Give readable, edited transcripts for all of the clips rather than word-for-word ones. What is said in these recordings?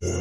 What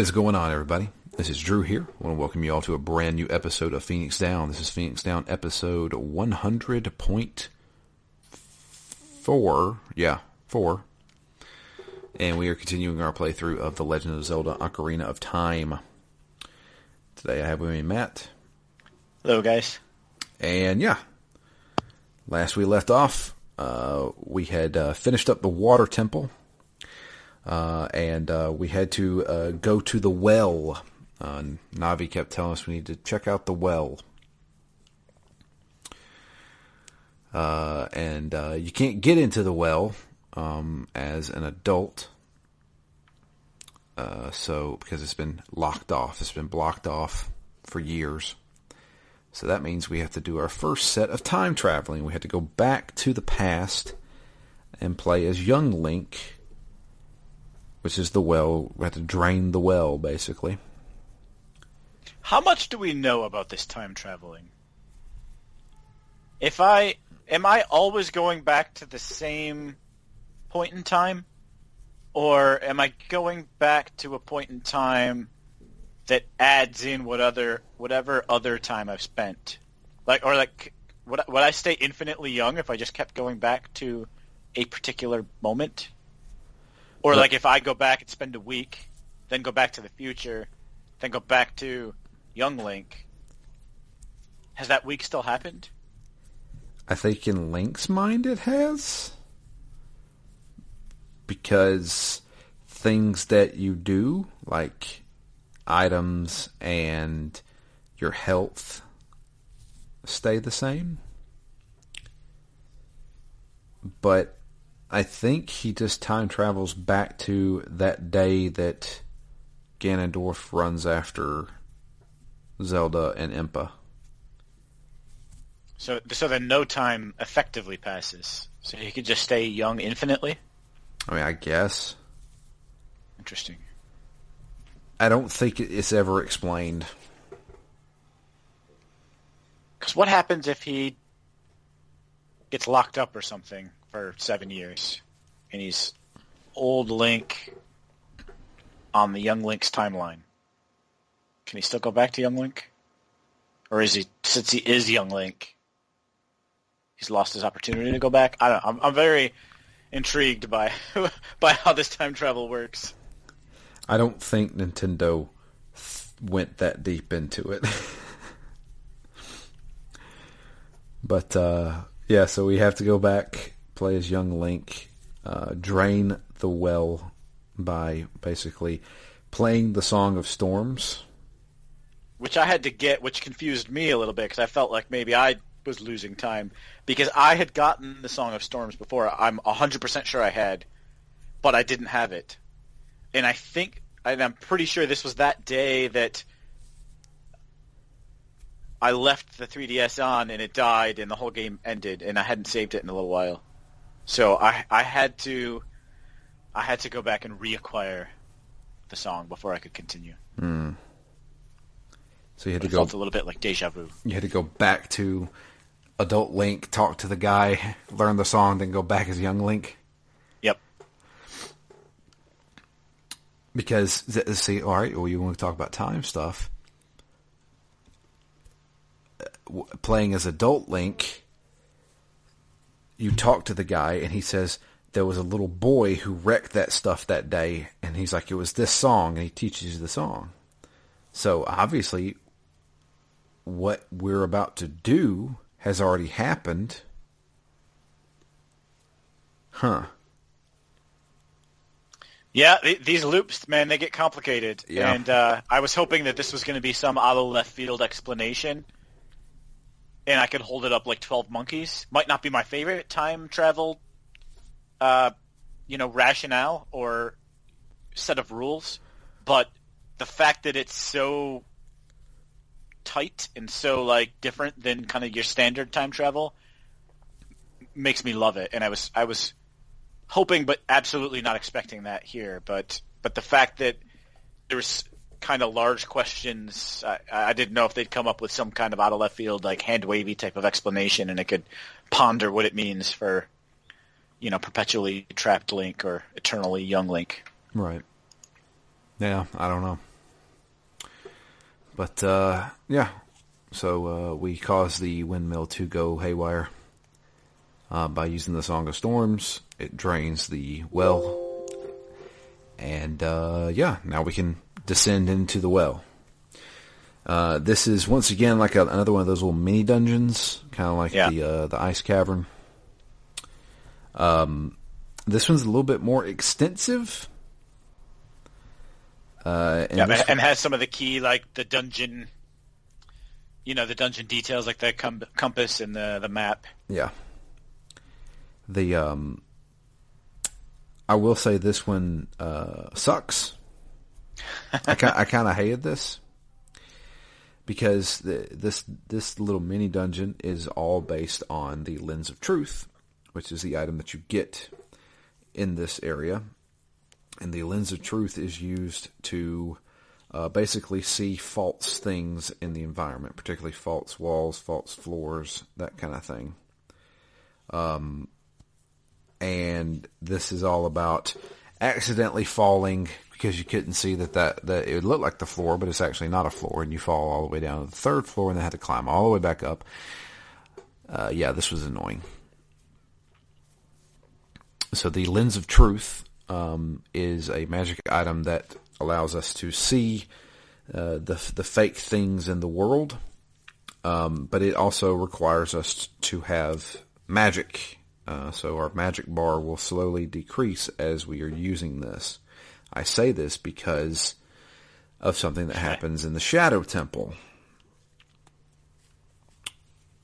is going on, everybody? This is Drew here. I want to welcome you all to a brand new episode of Phoenix Down. This is Phoenix Down episode 100.4. Yeah, 4. And we are continuing our playthrough of The Legend of Zelda Ocarina of Time. Today I have with me Matt. Hello, guys. And yeah, last we left off, we had finished up the water temple. And we had to go to the well. Navi kept telling us we need to check out the well. And you can't get into the well as an adult. Because it's been locked off. It's been blocked off for years. So that means we have to do our first set of time traveling. We had to go back to the past and play as young Link, which is the well. We have to drain the well, basically. How much do we know about this time traveling? Am I always going back to the same point in time? Or am I going back to a point in time that adds in whatever other time I've spent? Would I stay infinitely young if I just kept going back to a particular moment? Or if I go back and spend a week, then go back to the future, then go back to young Link, has that week still happened? I think in Link's mind it has. Because things that you do, like items and your health, stay the same. But I think he just time travels back to that day that Ganondorf runs after Zelda and Impa. So then no time effectively passes. So he could just stay young infinitely? I mean, I guess. Interesting. I don't think it's ever explained. Because what happens if he gets locked up or something for 7 years, and he's old Link on the young Link's timeline? Can he still go back to young Link? Or is he, since he is young Link, he's lost his opportunity to go back? I don't know. I'm very intrigued by how this time travel works. I don't think Nintendo went that deep into it. But, yeah, so we have to go back, play as young Link, drain the well by basically playing the Song of Storms. Which I had to get, which confused me a little bit, because I felt like maybe I was losing time. Because I had gotten the Song of Storms before. I'm 100% sure I had, but I didn't have it. And I'm pretty sure this was that day that I left the 3DS on and it died and the whole game ended, and I hadn't saved it in a little while. So I had to go back and reacquire the song before I could continue. Hmm. So you had to go. It felt a little bit like deja vu. You had to go back to adult Link, talk to the guy, learn the song, then go back as young Link. Yep. Because, see, all right, well, you want to talk about time stuff. Playing as adult Link, you talk to the guy, and he says there was a little boy who wrecked that stuff that day, and he's like, it was this song, and he teaches you the song. So, obviously, what we're about to do has already happened. Huh. Yeah, these loops, man, they get complicated. Yeah. And I was hoping that this was going to be some out of left field explanation, and I could hold it up like 12 Monkeys. Might not be my favorite time travel, rationale or set of rules, but the fact that it's so tight and so like different than kind of your standard time travel makes me love it. And I was hoping, but absolutely not expecting that here. But the fact that there's kind of large questions, I didn't know if they'd come up with some kind of out of left field, like hand wavy type of explanation, and it could ponder what it means for, perpetually trapped Link or eternally young Link. Right. Yeah, I don't know. But, yeah. So, we caused the windmill to go haywire by using the Song of Storms. It drains the well. And, now we can descend into the well. This is, once again, like another one of those little mini dungeons, kind of like the Ice Cavern. This one's a little bit more extensive. And has some of the key, like the dungeon, the dungeon details, like the compass and the map. Yeah. I will say this one sucks. I kind of hated this because this little mini dungeon is all based on the Lens of Truth, which is the item that you get in this area. And the Lens of Truth is used to basically see false things in the environment, particularly false walls, false floors, that kind of thing. And this is all about accidentally falling because you couldn't see that it would look like the floor, but it's actually not a floor, and you fall all the way down to the third floor and then had to climb all the way back up. This was annoying. So the Lens of Truth is a magic item that allows us to see the fake things in the world, but it also requires us to have magic. So our magic bar will slowly decrease as we are using this. I say this because of something that happens in the Shadow Temple.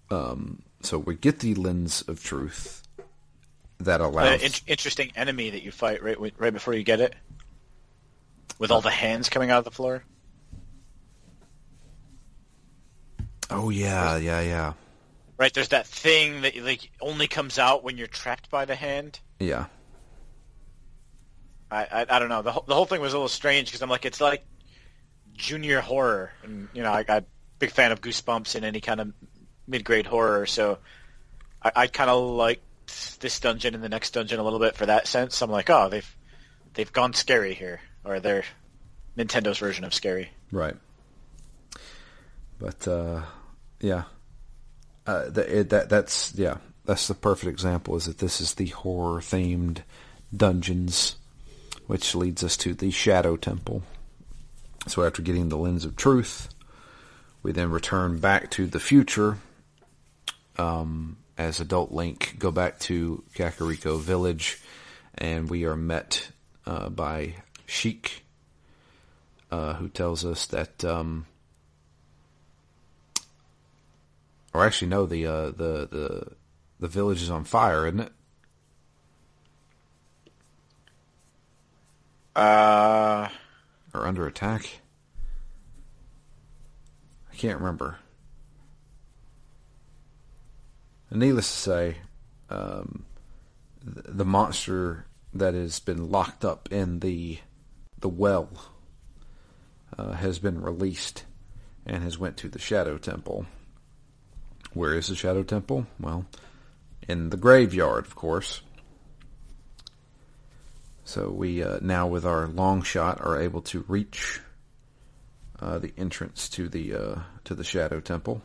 So we get the Lens of Truth that allows... interesting enemy that you fight right before you get it, with all the hands coming out of the floor. Oh, yeah. Right, there's that thing that like only comes out when you're trapped by the hand. Yeah. I don't know. The whole thing was a little strange because I'm like, it's like junior horror, and I'm a big fan of Goosebumps and any kind of mid-grade horror, so I kind of like this dungeon and the next dungeon a little bit for that sense. I'm like, oh, they've gone scary here, or they're Nintendo's version of scary. Right. But yeah. That's the perfect example, is that this is the horror themed dungeons, which leads us to the Shadow Temple. So after getting the Lens of Truth, we then return back to the future, as adult Link, go back to Kakariko Village, and we are met by Sheik, who tells us that or actually, no, the village is on fire, isn't it? Or under attack? I can't remember. And needless to say, the monster that has been locked up in the well has been released and has went to the Shadow Temple. Where is the Shadow Temple? Well, in the graveyard, of course. So we now, with our long shot, are able to reach the entrance to the Shadow Temple,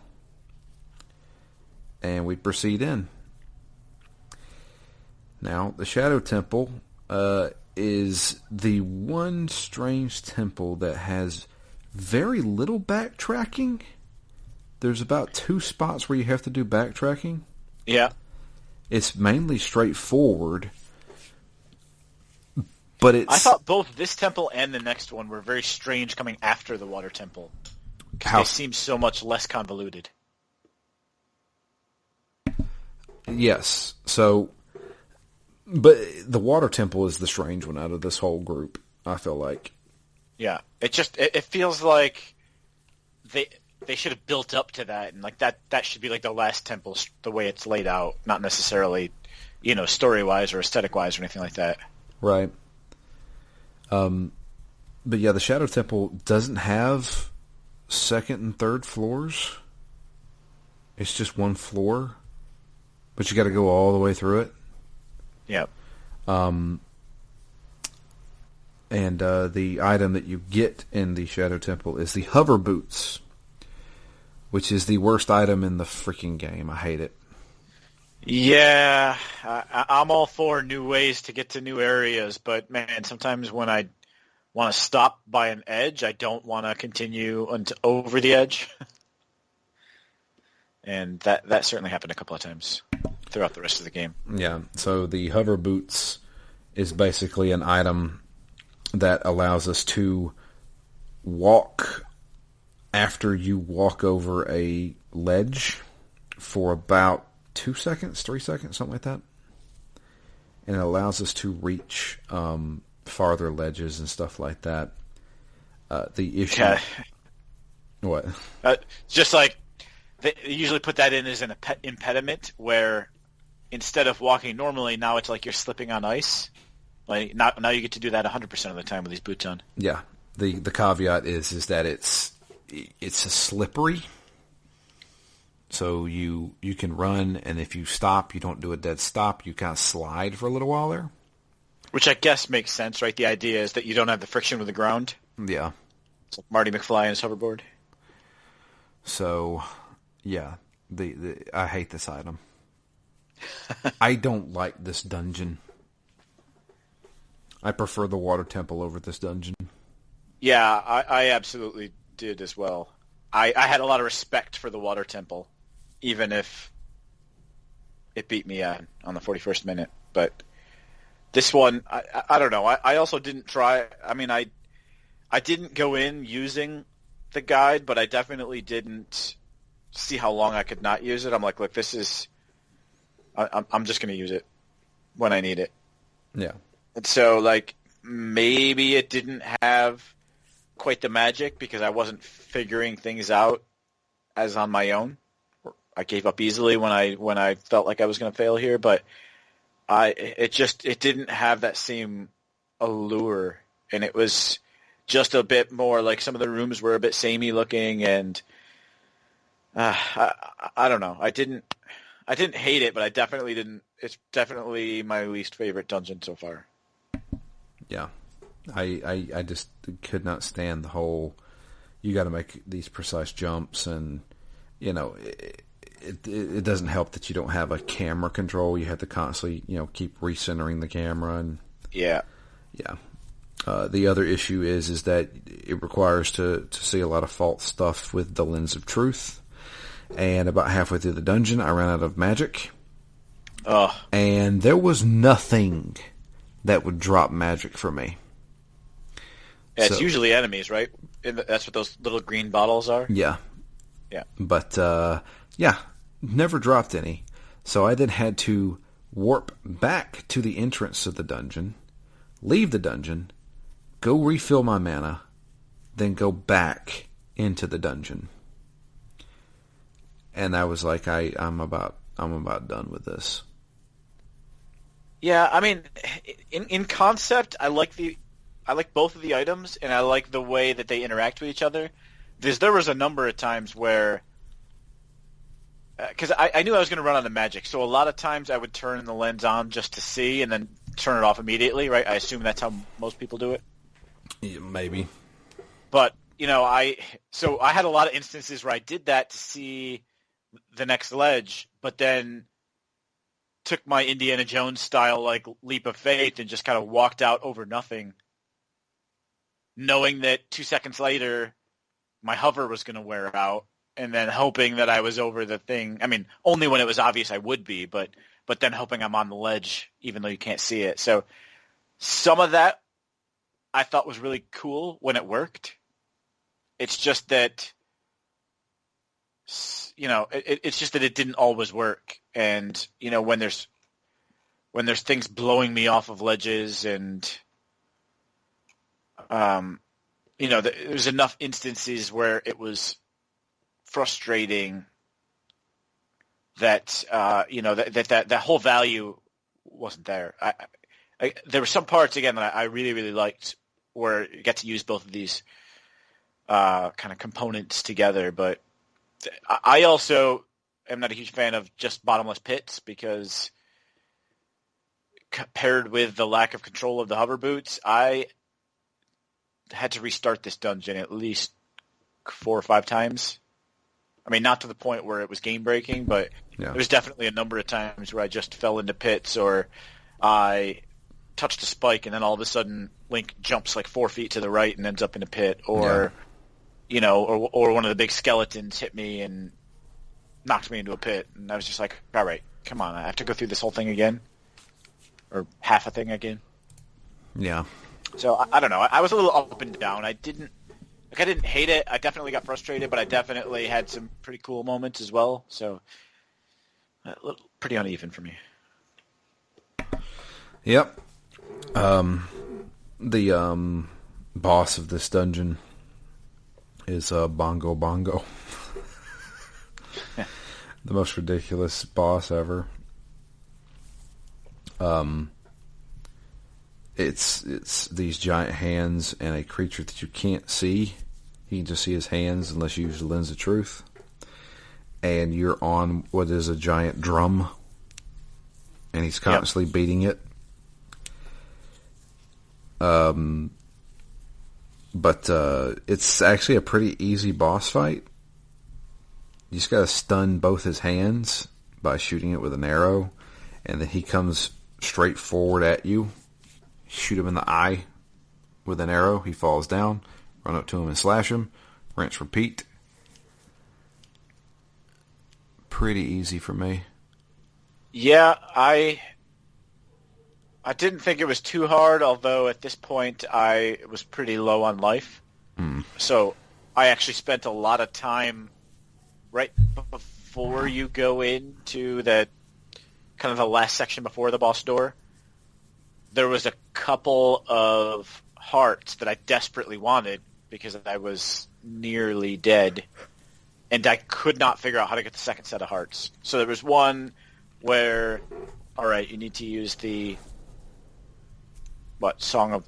and we proceed in. Now, the Shadow Temple is the one strange temple that has very little backtracking. there's about 2 spots where you have to do backtracking. Yeah. It's mainly straightforward, but it's... I thought both this temple and the next one were very strange coming after the water temple. Because they seem so much less convoluted. Yes. So, but the water temple is the strange one out of this whole group, I feel like. Yeah. It feels like they should have built up to that, and like that should be like the last temple, the way it's laid out, not necessarily, story-wise or aesthetic-wise or anything like that. Right. But yeah, the Shadow Temple doesn't have second and third floors. It's just one floor, but you got to go all the way through it. Yep. And the item that you get in the Shadow Temple is the hover boots, which is the worst item in the freaking game. I hate it. Yeah, I'm all for new ways to get to new areas, but man, sometimes when I want to stop by an edge, I don't want to continue over the edge. And that certainly happened a couple of times throughout the rest of the game. Yeah, so the hover boots is basically an item that allows us to walk after you walk over a ledge for about 2 seconds, 3 seconds, something like that. And it allows us to reach farther ledges and stuff like that. The issue... Yeah. What? Just like, they usually put that in as an impediment where instead of walking normally, now it's like you're slipping on ice. Like now you get to do that 100% of the time with these boots on. Yeah. The caveat is that it's a slippery. So you can run, and if you stop, you don't do a dead stop. You kind of slide for a little while there. Which I guess makes sense, right? The idea is that you don't have the friction with the ground. Yeah. It's like Marty McFly and his hoverboard. So, yeah. I hate this item. I don't like this dungeon. I prefer the water temple over this dungeon. Yeah, I absolutely did as well. I had a lot of respect for the water temple, even if it beat me on the 41st minute. But this one, I don't know. I also didn't try. I mean, I didn't go in using the guide, but I definitely didn't see how long I could not use it. I'm like, look, this is... I'm just going to use it when I need it. Yeah. And so, like, maybe it didn't have quite the magic because I wasn't figuring things out as on my own. I gave up easily when I felt like I was going to fail here, but it didn't have that same allure, and it was just a bit more like some of the rooms were a bit samey looking, and I don't know. I didn't hate it, but I definitely didn't. It's definitely my least favorite dungeon so far. Yeah. I just could not stand the whole, you got to make these precise jumps, and, it doesn't help that you don't have a camera control. You have to constantly, keep recentering the camera. And yeah. Yeah. The other issue is that it requires to see a lot of false stuff with the lens of truth. And about halfway through the dungeon, I ran out of magic. Oh. And there was nothing that would drop magic for me. Yeah, it's usually enemies, right? That's what those little green bottles are? Yeah. Yeah. But, never dropped any. So I then had to warp back to the entrance of the dungeon, leave the dungeon, go refill my mana, then go back into the dungeon. And I was like, I'm about done with this. Yeah, I mean, in concept, I like both of the items, and I like the way that they interact with each other. There was a number of times where, because I knew I was going to run out of magic, so a lot of times I would turn the lens on just to see, and then turn it off immediately. Right? I assume that's how most people do it. Yeah, maybe. But I had a lot of instances where I did that to see the next ledge, but then took my Indiana Jones style like leap of faith and just kind of walked out over nothing, knowing that 2 seconds later my hover was going to wear out and then hoping that I was over the thing. I mean, only when it was obvious I would be, but then hoping I'm on the ledge even though you can't see it. So some of that I thought was really cool when it worked. It's just that, it's just that it didn't always work. And, when there's things blowing me off of ledges and, there's enough instances where it was frustrating that, that whole value wasn't there. There were some parts, again, that I really, really liked where you get to use both of these kind of components together. But I also am not a huge fan of just bottomless pits because paired with the lack of control of the hover boots, I had to restart this dungeon at least 4 or 5 times. I mean, not to the point where it was game-breaking, but there was definitely a number of times where I just fell into pits or I touched a spike and then all of a sudden Link jumps like 4 feet to the right and ends up in a pit, or or one of the big skeletons hit me and knocked me into a pit, and I was just like, all right, come on, I have to go through this whole thing again, or half a thing again. Yeah. So I don't know. I was a little up and down. I didn't hate it. I definitely got frustrated, but I definitely had some pretty cool moments as well. So pretty uneven for me. Yep. The boss of this dungeon is Bongo Bongo. The most ridiculous boss ever. It's these giant hands and a creature that you can't see. You can just see his hands unless you use the lens of truth. And you're on what is a giant drum, and he's constantly beating it. But it's actually a pretty easy boss fight. You just gotta stun both his hands by shooting it with an arrow, and then he comes straight forward at you. Shoot him in the eye with an arrow. He falls down. Run up to him and slash him. Rinse, repeat. Pretty easy for me. Yeah, I didn't think it was too hard, although at this point I was pretty low on life. So I actually spent a lot of time right before you go into the kind of the last section before the boss door. There was a couple of hearts that I desperately wanted because I was nearly dead, and I could not figure out how to get the second set of hearts. So there was one where, all right, you need to use the Song of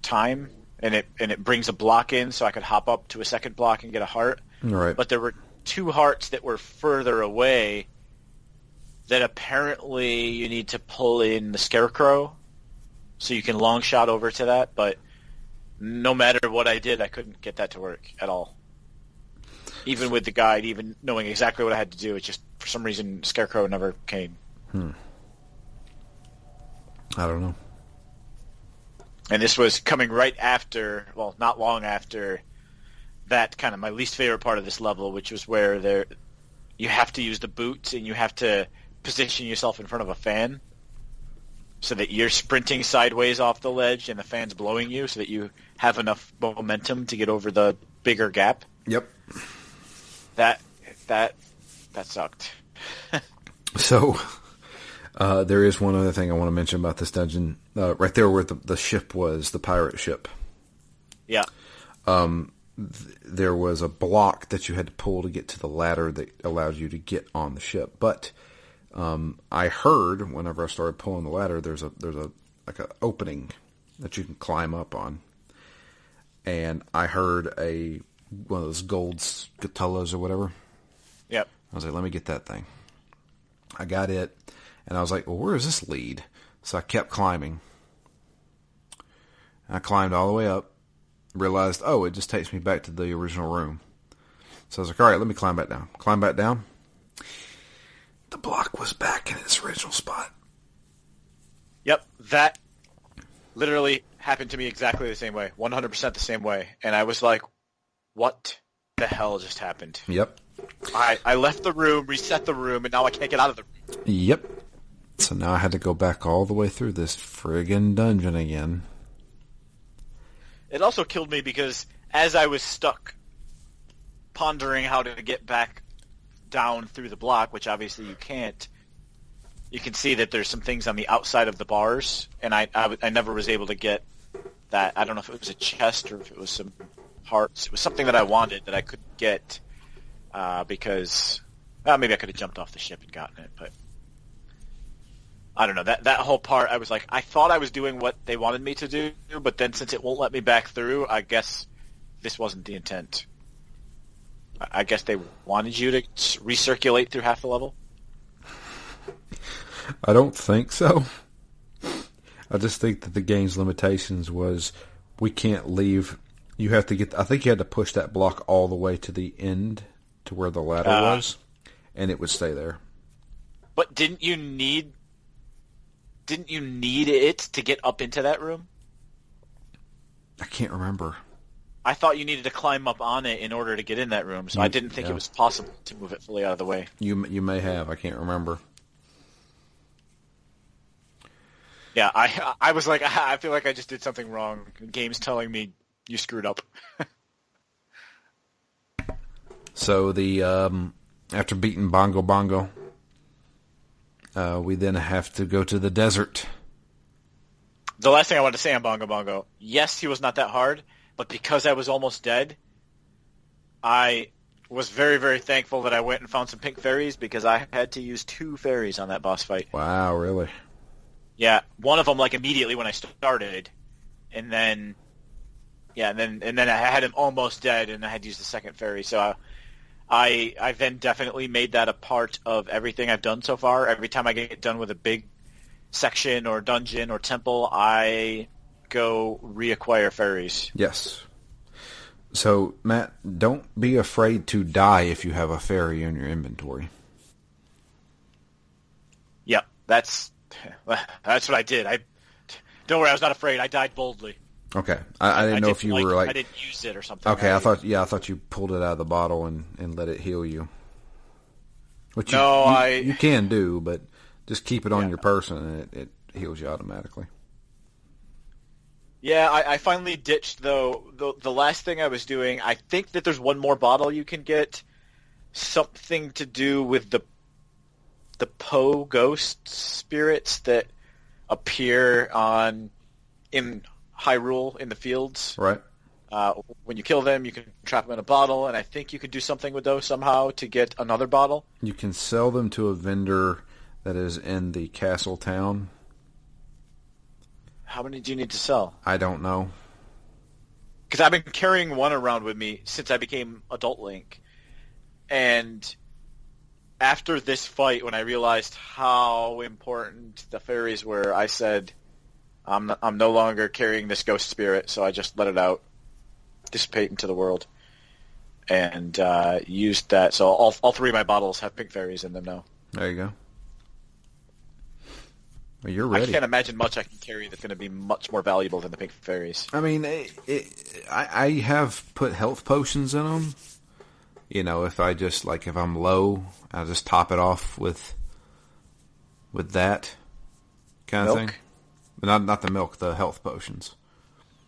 Time, and it brings a block in, so I could hop up to a second block and get a heart. Right. But there were 2 hearts that were further away that apparently you need to pull in the Scarecrow, so you can long shot over to that. But no matter what I did, I couldn't get that to work at all. Even with the guide, even knowing exactly what I had to do, it just, for some reason, Scarecrow never came. I don't know. And this was coming right after, well, not long after that kind of my least favorite part of this level, which was where you have to use the boots and you have to position yourself in front of a fan so that you're sprinting sideways off the ledge and the fan's blowing you so that you have enough momentum to get over the bigger gap. Yep. That sucked. So, there is one other thing I want to mention about this dungeon. Right there where the ship was, the pirate ship. Yeah. There was a block that you had to pull to get to the ladder that allowed you to get on the ship. But I heard whenever I started pulling the ladder, there's a like an opening that you can climb up on. And I heard one of those gold scutullas or whatever. Yep. I was like, let me get that thing. I got it, and I was like, well, where does this lead? So I kept climbing. I climbed all the way up, realized, oh, it just takes me back to the original room. So I was like, all right, let me climb back down. Climb back down. The block was back in its original spot. Yep, that literally happened to me exactly the same way, 100% the same way. And I was like, what? the hell just happened? Yep. I left the room, reset the room, and now I can't get out of the room. Yep. So now I had to go back all the way through this friggin' dungeon again. It also killed me because as I was stuck pondering how to get back down through the block, which obviously you can't, you can see that there's some things on the outside of the bars, and I never was able to get that. I don't know if it was a chest or if it was some hearts. It was something that I wanted that I couldn't get because maybe I could have jumped off the ship and gotten it, but I don't know. That whole part, I was like, I thought I was doing what they wanted me to do, but then since it won't let me back through, I guess this wasn't the intent. I guess they wanted you to recirculate through half the level? I don't think so. I just think that the game's limitations was we can't leave. You have to get. I think you had to push that block all the way to the end to where the ladder was, and it would stay there. But didn't you need it to get up into that room? I can't remember. I thought you needed to climb up on it in order to get in that room, so I didn't think it was possible to move it fully out of the way. You may have. I can't remember. Yeah, I was like, I feel like I just did something wrong. The game's telling me you screwed up. So the after beating Bongo Bongo, we then have to go to the desert. The last thing I wanted to say on Bongo Bongo, yes, he was not that hard, but because I was almost dead, I was very, very thankful that I went and found some pink fairies because I had to use 2 fairies on that boss fight. Wow, really? Yeah, one of them like immediately when I started, and then I had him almost dead, and I had to use the second fairy. So I then definitely made that a part of everything I've done so far. Every time I get done with a big section or dungeon or temple, I go reacquire fairies. Yes. So, Matt, don't be afraid to die if you have a fairy in your inventory. Yep, that's what I did. Don't worry, I was not afraid. I died boldly. Okay, I didn't know if you were like I didn't use it or something. Okay, I thought you pulled it out of the bottle and let it heal you. Which you can do, but just keep it on your person and it heals you automatically. Yeah, I finally ditched, though, the last thing I was doing. I think that there's one more bottle you can get, something to do with the Poe ghost spirits that appear in Hyrule in the fields. Right. When you kill them, you can trap them in a bottle, and I think you could do something with those somehow to get another bottle. You can sell them to a vendor that is in the castle town. How many do you need to sell? I don't know. Because I've been carrying one around with me since I became Adult Link. And after this fight, when I realized how important the fairies were, I said, I'm no longer carrying this ghost spirit, so I just let it out, dissipate into the world, and used that. So all 3 of my bottles have pink fairies in them now. There you go. Well, you're ready. I can't imagine much I can carry that's going to be much more valuable than the pink fairies. I mean, I have put health potions in them. You know, if I'm low, I'll just top it off with that kind of thing. Not the milk, the health potions.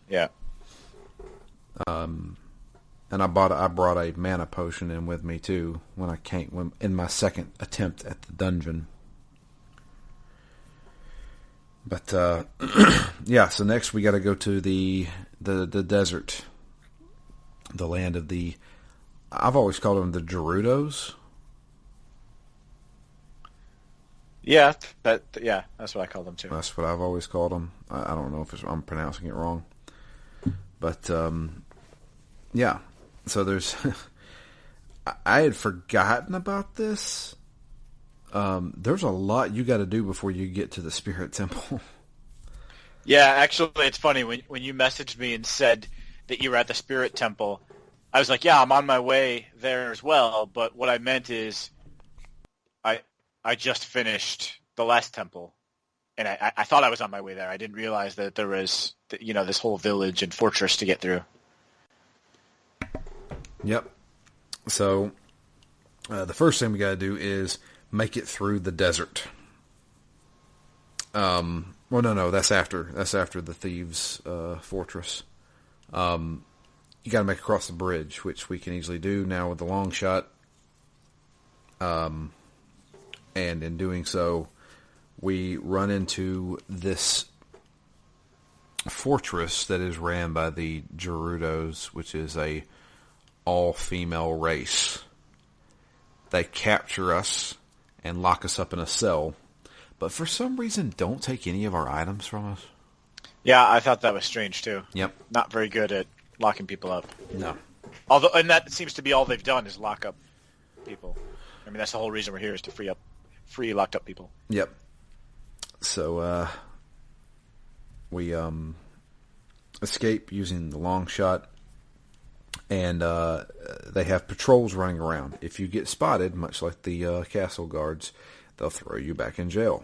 Yeah. And I brought a mana potion in with me too when in my second attempt at the dungeon. But yeah, so next we got to go to the desert, the land of the. I've always called them the Gerudos. Yeah, that's what I call them too. That's what I've always called them. I don't know if I'm pronouncing it wrong, but yeah. So there's. I had forgotten about this. There's a lot you got to do before you get to the Spirit Temple. Yeah, actually, it's funny when you messaged me and said that you were at the Spirit Temple. I was like, yeah, I'm on my way there as well. But what I meant is, I just finished the last temple, and I thought I was on my way there. I didn't realize that there was, this whole village and fortress to get through. Yep. So the first thing we got to do is make it through the desert. Well, no, that's after the thieves' fortress. You got to make it across the bridge, which we can easily do now with the long shot. And in doing so, we run into this fortress that is ran by the Gerudos, which is a all-female race. They capture us and lock us up in a cell, but for some reason don't take any of our items from us. Yeah, I thought that was strange too. Yep. Not very good at locking people up. No. And that seems to be all they've done is lock up people. I mean, that's the whole reason we're here, is to free locked up people. Yep. So we escape using the long shot, and they have patrols running around. If you get spotted, much like the castle guards, they'll throw you back in jail.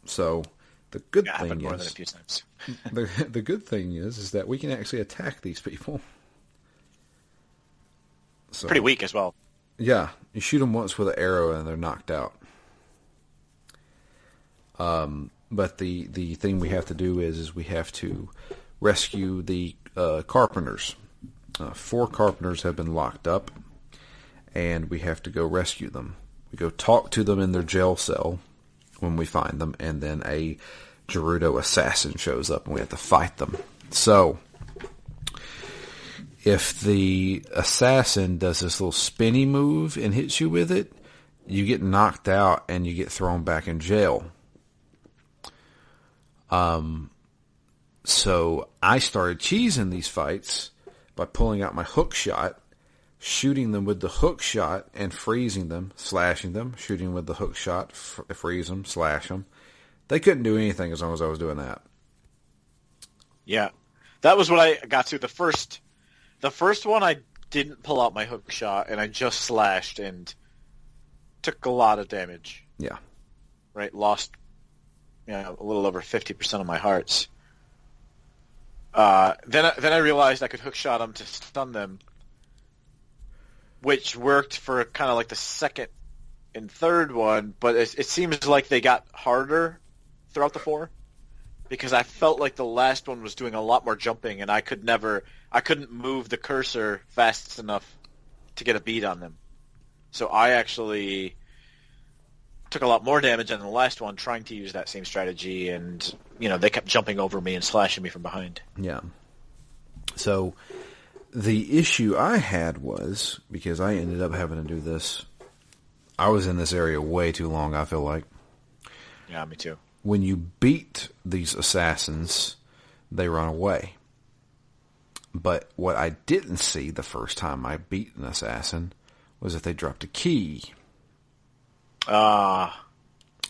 So the good thing more is, than a few times. the good thing is that we can actually attack these people. So, pretty weak as well. Yeah, you shoot them once with an arrow and they're knocked out. But the thing we have to do is we have to rescue the carpenters. 4 carpenters have been locked up, and we have to go rescue them. We go talk to them in their jail cell when we find them, and then a Gerudo assassin shows up, and we have to fight them. So, if the assassin does this little spinny move and hits you with it, you get knocked out and you get thrown back in jail. So I started cheesing these fights by pulling out my hook shot, shooting them with the hook shot and freezing them, slashing them, shooting with the hook shot, freeze them, slash them. They couldn't do anything as long as I was doing that. Yeah. That was what I got to. The first one, I didn't pull out my hook shot, and I just slashed and took a lot of damage. Yeah. Right? Lost a little over 50% of my hearts. Then I realized I could hook shot them to stun them, which worked for kind of like the second and third one, but it seems like they got harder throughout the 4, because I felt like the last one was doing a lot more jumping, and I couldn't move the cursor fast enough to get a beat on them. So I actually took a lot more damage than the last one trying to use that same strategy, and they kept jumping over me and slashing me from behind. Yeah. So the issue I had was, because I ended up having to do this, I was in this area way too long, I feel like. Yeah, me too. When you beat these assassins, they run away. But what I didn't see the first time I beat an assassin was that they dropped a key.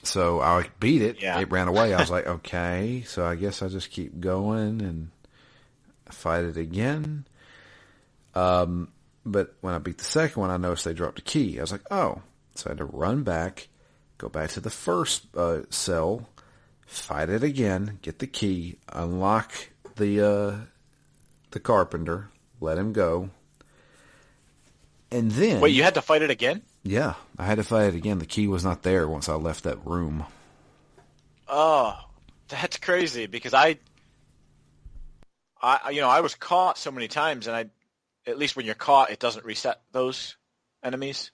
So I beat it. Yeah. It ran away. I was like, okay, so I guess I just keep going and fight it again. But when I beat the second one, I noticed they dropped a key. I was like, oh. So I had to run back, go back to the first cell, fight it again, get the key, unlock the carpenter, let him go. And then... Wait, you had to fight it again? Yeah, I had to fight it again. The key was not there once I left that room. Oh, that's crazy, because I was caught so many times, and at least when you're caught, it doesn't reset those enemies,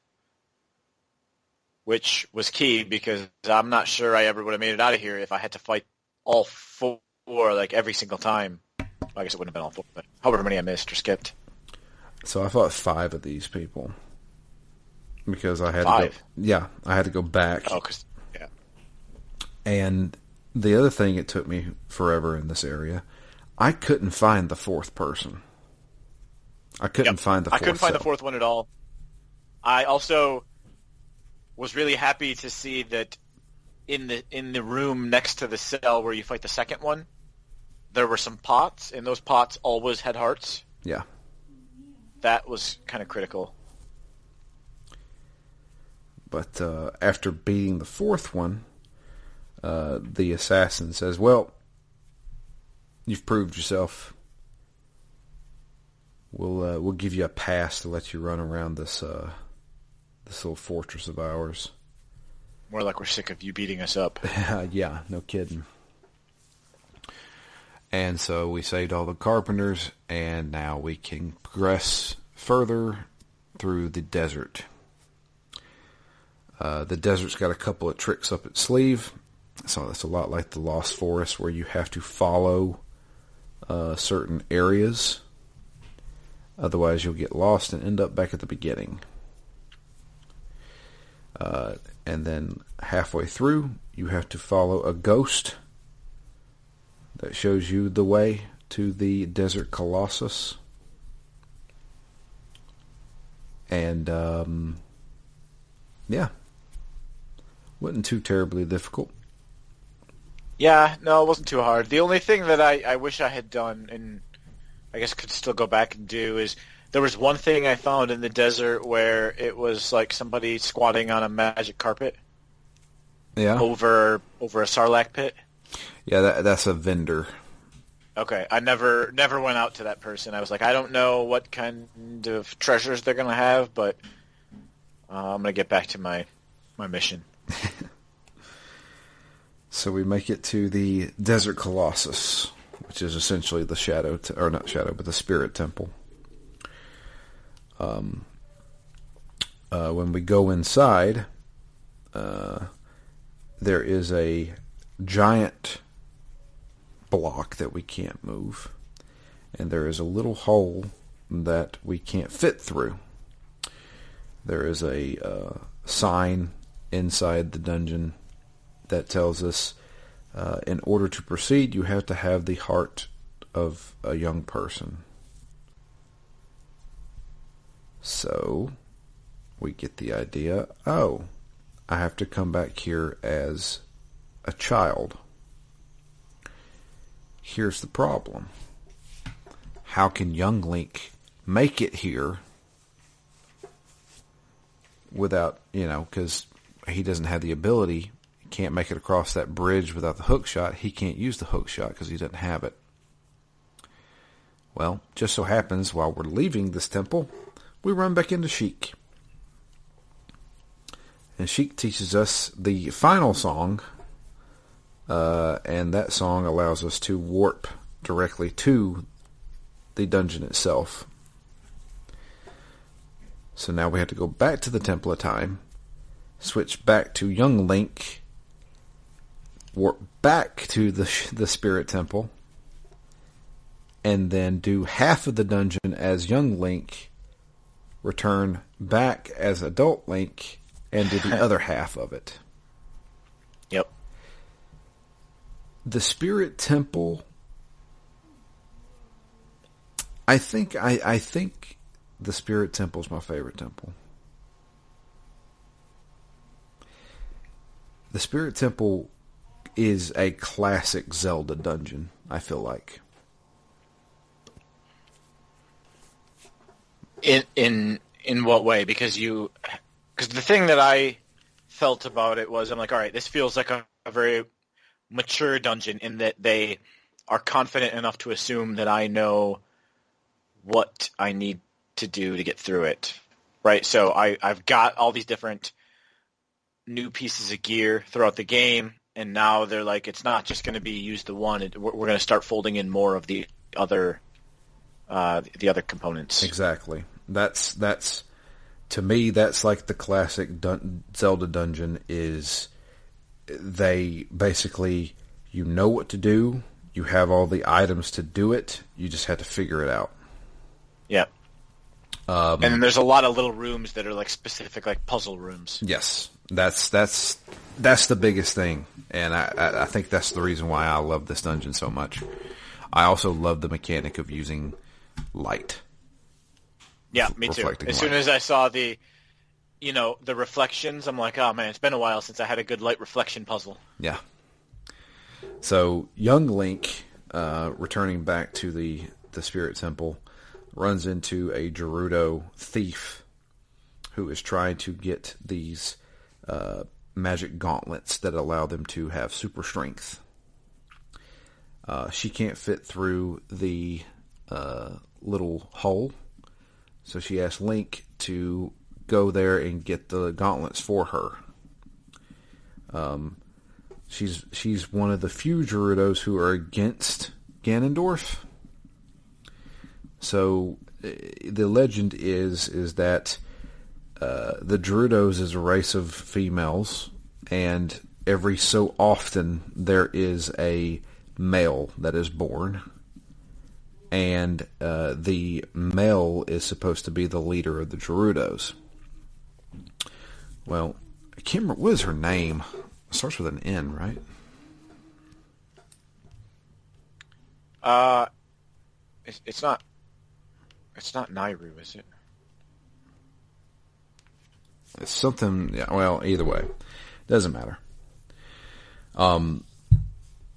which was key, because I'm not sure I ever would have made it out of here if I had to fight all 4 like every single time. I guess it wouldn't have been all 4, but however many I missed or skipped. So I fought 5 of these people. Because I had 5? to go, yeah, I had to go back. Oh, yeah. And the other thing, it took me forever in this area. I couldn't find the 4th person. I couldn't find the 4th. I couldn't find cell. the 4th one at all. I also was really happy to see that in the room next to the cell where you fight the second one, there were some pots, and those pots always had hearts. Yeah. That was kind of critical. But after beating the 4th one, the assassin says, well, you've proved yourself. we'll give you a pass to let you run around this little fortress of ours. More like we're sick of you beating us up. Yeah, no kidding. And so we saved all the carpenters, and now we can progress further through the desert. The desert's got a couple of tricks up its sleeve. So that's a lot like the Lost Forest, where you have to follow certain areas. Otherwise, you'll get lost and end up back at the beginning. And then halfway through, you have to follow a ghost that shows you the way to the Desert Colossus. And, yeah. Wasn't too terribly difficult. Yeah, no, it wasn't too hard. The only thing that I wish I had done, and I guess could still go back and do, is there was one thing I found in the desert where it was like somebody squatting on a magic carpet. Yeah. Over a sarlacc pit. Yeah, that's a vendor. Okay, I never went out to that person. I was like, I don't know what kind of treasures they're gonna have, but I'm gonna get back to my mission. So we make it to the Desert Colossus, which is essentially the the Spirit Temple. When we go inside, there is a giant block that we can't move, and there is a little hole that we can't fit through. There is a sign inside the dungeon that tells us in order to proceed, you have to have the heart of a young person. So we get the idea, oh, I have to come back here as a child. Here's the problem. How can young Link make it here without, because he doesn't have the ability, he can't make it across that bridge without the hook shot. He can't use the hook shot because he doesn't have it. Well, just so happens while we're leaving this temple, we run back into Sheik. And Sheik teaches us the final song, and that song allows us to warp directly to the dungeon itself. So now we have to go back to the Temple of Time, switch back to young Link, warp back to the Spirit Temple, and then do half of the dungeon as young Link, return back as adult Link, and do the other half of it. Yep. The Spirit Temple, I think the Spirit Temple is my favorite temple. The Spirit Temple is a classic Zelda dungeon, I feel like. In what way? Because the thing that I felt about it was, I'm like, all right, this feels like a very mature dungeon in that they are confident enough to assume that I know what I need to do to get through it, right? So I've got all these different new pieces of gear throughout the game, and now they're like, it's not just going to be use the one. We're going to start folding in more of the other components. Exactly. That's to me, that's like the classic Zelda dungeon is they basically, you know what to do, you have all the items to do it, you just have to figure it out. Yeah. And then there's a lot of little rooms that are like specific, like puzzle rooms. Yes, that's the biggest thing, and I think that's the reason why I love this dungeon so much. I also love the mechanic of using light. Yeah, me too. As soon as I saw the reflections, I'm like, oh man, it's been a while since I had a good light reflection puzzle. Yeah. So young Link, returning back to the Spirit Temple, runs into a Gerudo thief who is trying to get these magic gauntlets that allow them to have super strength. She can't fit through the little hole So she asked Link to go there and get the gauntlets for her. She's one of the few Gerudos who are against Ganondorf. So the legend is that the Gerudos is a race of females, and every so often there is a male that is born, and the male is supposed to be the leader of the Gerudos. Well, I can't remember, what is her name? It starts with an N, right? It's not Nairu, is it? It's something. Yeah, well, either way, doesn't matter.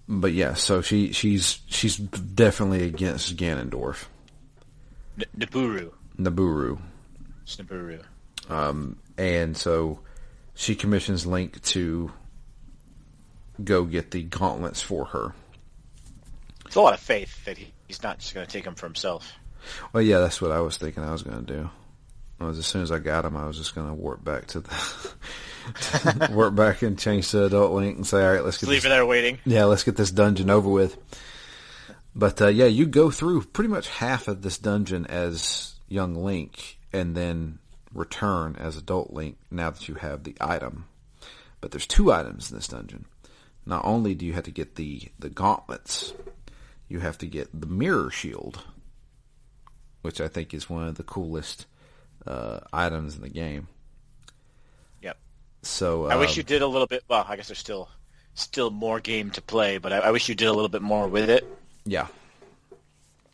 But yeah, so she's definitely against Ganondorf. Nabooru. It's Nabooru. And so she commissions Link to go get the gauntlets for her. It's a lot of faith that he's not just going to take them for himself. Well, yeah, that's what I was thinking I was going to do. As soon as I got him, I was just going to warp back to the warp back and change to Adult Link and say, all right, let's get leave her there waiting. Yeah, let's get this dungeon over with. But yeah, you go through pretty much half of this dungeon as young Link, and then return as Adult Link now that you have the item. But there's 2 items in this dungeon. Not only do you have to get the gauntlets, you have to get the mirror shield, which I think is one of the coolest items in the game. Yep. So I wish you did a little bit. Well, I guess there's still more game to play, but I wish you did a little bit more with it. Yeah.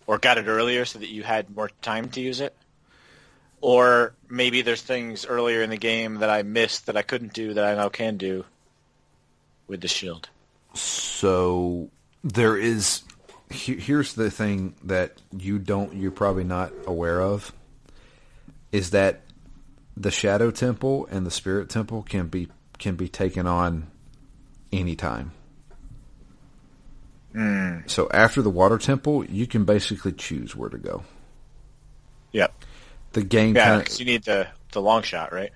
Or got it earlier so that you had more time to use it. Or maybe there's things earlier in the game that I missed that I couldn't do that I now can do with the shield. So there is. Here's the thing that you're probably not aware of, is that the Shadow Temple and the Spirit Temple can be taken on anytime. So after the Water Temple, you can basically choose where to go. Yep. The game because you need the long shot, right?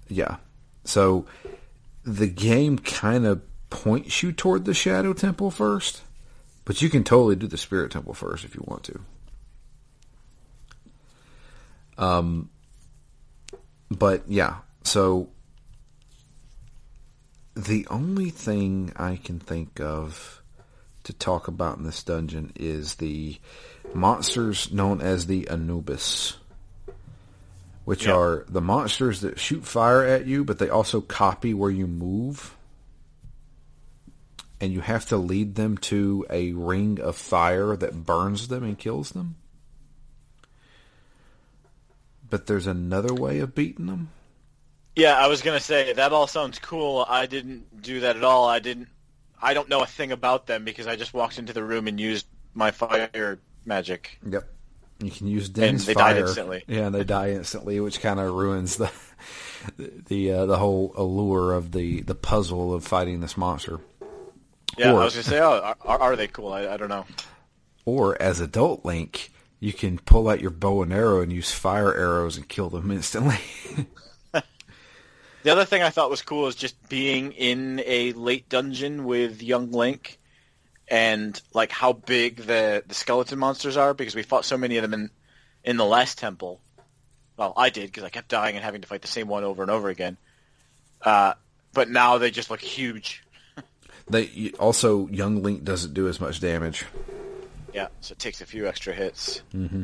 Yeah. So the game kind of points you toward the Shadow Temple first, but you can totally do the Spirit Temple first if you want to. But yeah, so the only thing I can think of to talk about in this dungeon is the monsters known as the Anubis, which are the monsters that shoot fire at you, but they also copy where you move. And you have to lead them to a ring of fire that burns them and kills them. But there's another way of beating them. Yeah, I was going to say, that all sounds cool. I didn't do that at all. I don't know a thing about them because I just walked into the room and used my fire magic. Yep. You can use Den's fire. And they died instantly. Yeah, and they die instantly, which kind of ruins the whole allure of the puzzle of fighting this monster. Yeah, I was going to say, are they cool? I don't know. Or, as Adult Link, you can pull out your bow and arrow and use fire arrows and kill them instantly. The other thing I thought was cool is just being in a late dungeon with young Link and like how big the skeleton monsters are, because we fought so many of them in the last temple. Well, I did because I kept dying and having to fight the same one over and over again. But now they just look huge. Also, young Link doesn't do as much damage. Yeah, so it takes a few extra hits. Mm-hmm.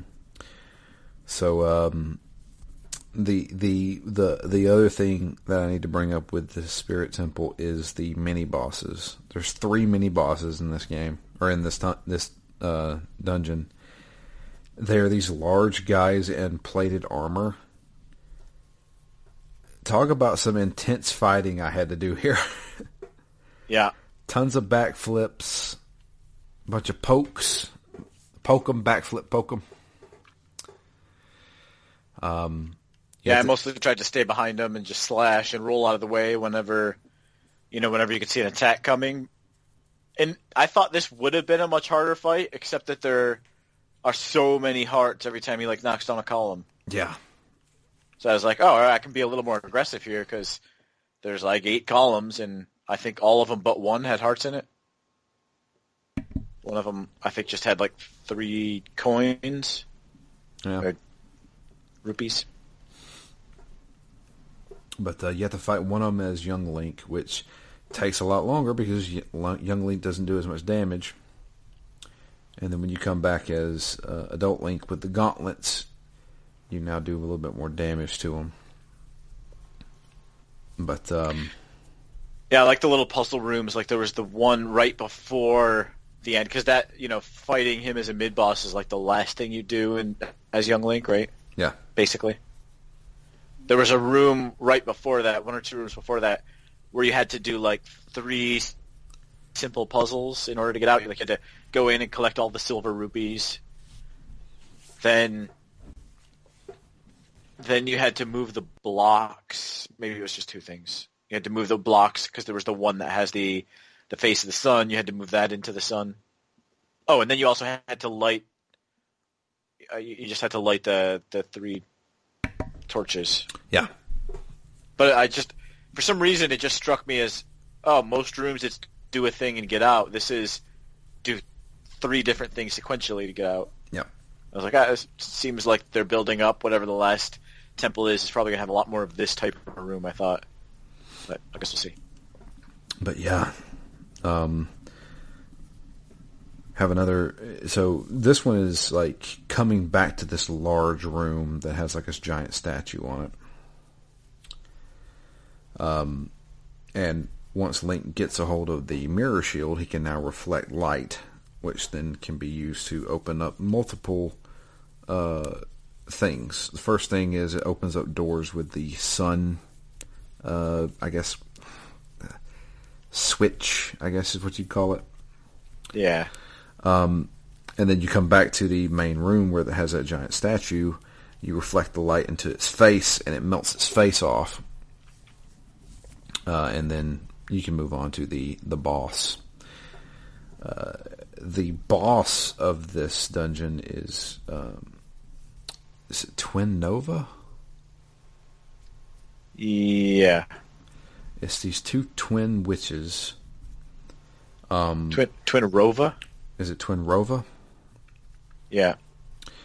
So the other thing that I need to bring up with the Spirit Temple is the mini bosses. There's 3 mini bosses in this game, or in this dungeon. They're these large guys in plated armor. Talk about some intense fighting I had to do here. Yeah. Tons of backflips, a bunch of pokes. Poke them, backflip, poke them. I mostly tried to stay behind them and just slash and roll out of the way whenever you could see an attack coming. And I thought this would have been a much harder fight, except that they're are so many hearts every time he like knocks down a column. Yeah. So I was like, oh, all right, I can be a little more aggressive here because there's like 8 columns, and I think all of them but one had hearts in it. One of them, I think, just had like 3 coins. Yeah. Or rupees. But you have to fight one of them as Young Link, which takes a lot longer because Young Link doesn't do as much damage. And then when you come back as Adult Link with the gauntlets, you now do a little bit more damage to him. But yeah, I like the little puzzle rooms. Like there was the one right before the end, because that, fighting him as a mid boss is like the last thing you do as Young Link, right? Yeah, basically. There was a room right before that, 1 or 2 rooms before that, where you had to do like 3 simple puzzles in order to get out. You had to go in and collect all the silver rupees. Then you had to move the blocks. Maybe it was just 2 things. You had to move the blocks because there was the one that has the face of the sun. You had to move that into the sun. Oh, and then you also had to light. You just had to light the 3 torches. Yeah. But for some reason, it just struck me as, most rooms it's do a thing and get out. This is do 3 different things sequentially to get out. Yeah. I was like, it seems like they're building up whatever the last temple is. It's probably going to have a lot more of this type of a room, I thought. But I guess we'll see. But yeah. Have another... So this one is like coming back to this large room that has like this giant statue on it. And once Link gets a hold of the mirror shield, he can now reflect light, which then can be used to open up multiple things. The first thing is it opens up doors with the sun, I guess, switch, I guess is what you'd call it. Yeah. And then you come back to the main room where it has that giant statue. You reflect the light into its face, and it melts its face off. And then you can move on to the boss. The boss of this dungeon is it Twin Nova? Yeah. It's these 2 twin witches. Twin Rova? Is it Twin Rova? Yeah.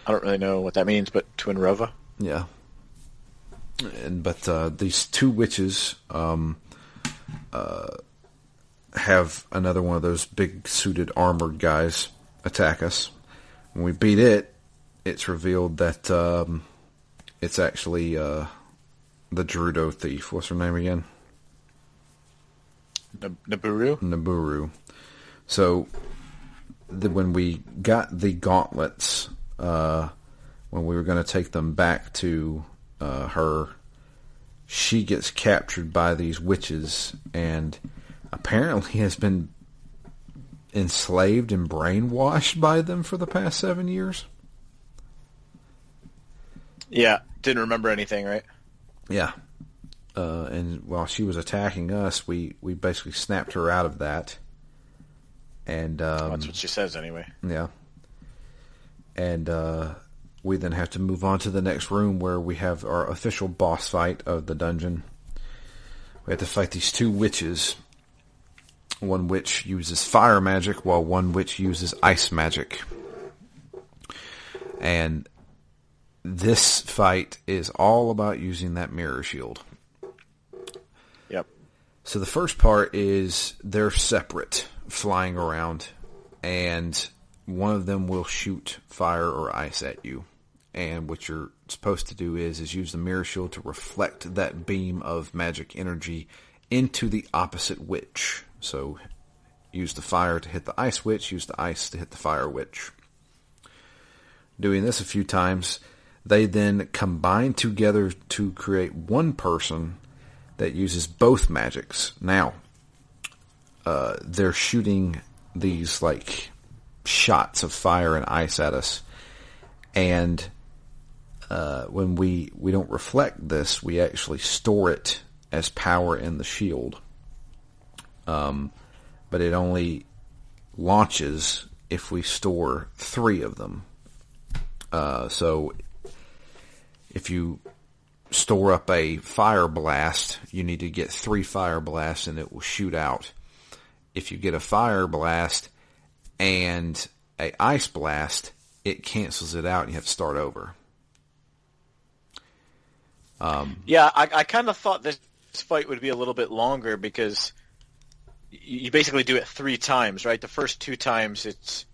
I don't really know what that means, but Twin Rova? Yeah. But these 2 witches have another one of those big suited armored guys attack us. When we beat it, it's revealed that it's actually the Gerudo thief. What's her name again? Naburu? Naburu. So when we got the gauntlets, when we were going to take them back to her, she gets captured by these witches and apparently has been enslaved and brainwashed by them for the past 7 years. Yeah, didn't remember anything, right? Yeah. And while she was attacking us, we basically snapped her out of that. And that's what she says anyway. Yeah. And we then have to move on to the next room where we have our official boss fight of the dungeon. We have to fight these 2 witches. One witch uses fire magic while one witch uses ice magic. And this fight is all about using that mirror shield. Yep. So the first part is they're separate, flying around, and one of them will shoot fire or ice at you. And what you're supposed to do is use the mirror shield to reflect that beam of magic energy into the opposite witch. So use the fire to hit the ice witch, use the ice to hit the fire witch. Doing this a few times, they then combine together to create one person that uses both magics. Now, they're shooting these like shots of fire and ice at us, and when we don't reflect this, we actually store it as power in the shield. But it only launches if we store 3 of them. So if you store up a fire blast, you need to get 3 fire blasts and it will shoot out. If you get a fire blast and a ice blast, it cancels it out and you have to start over. Yeah, I kind of thought this fight would be a little bit longer because you basically do it 3 times, right? The first 2 times it's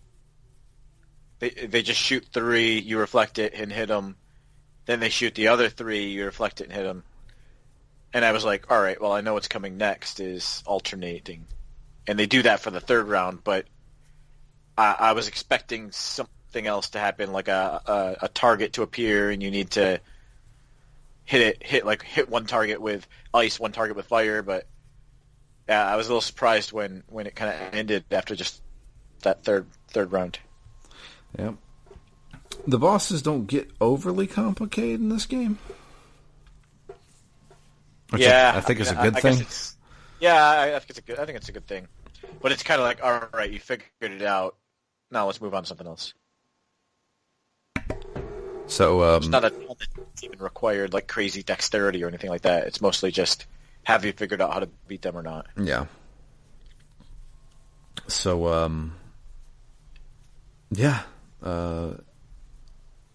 they just shoot 3, you reflect it and hit them. Then they shoot the other 3, you reflect it and hit them. And I was like, all right, well, I know what's coming next is alternating. And they do that for the 3rd round, but I was expecting something else to happen, like a target to appear, and you need to hit one target with ice, one target with fire. But I was a little surprised when it kind of ended after just that third round. Yeah. The bosses don't get overly complicated in this game. Which I think is a good thing. I think it's a good thing. But it's kind of like, all right, you figured it out. Now let's move on to something else. So it's not even required like crazy dexterity or anything like that. It's mostly just have you figured out how to beat them or not. Yeah. So yeah.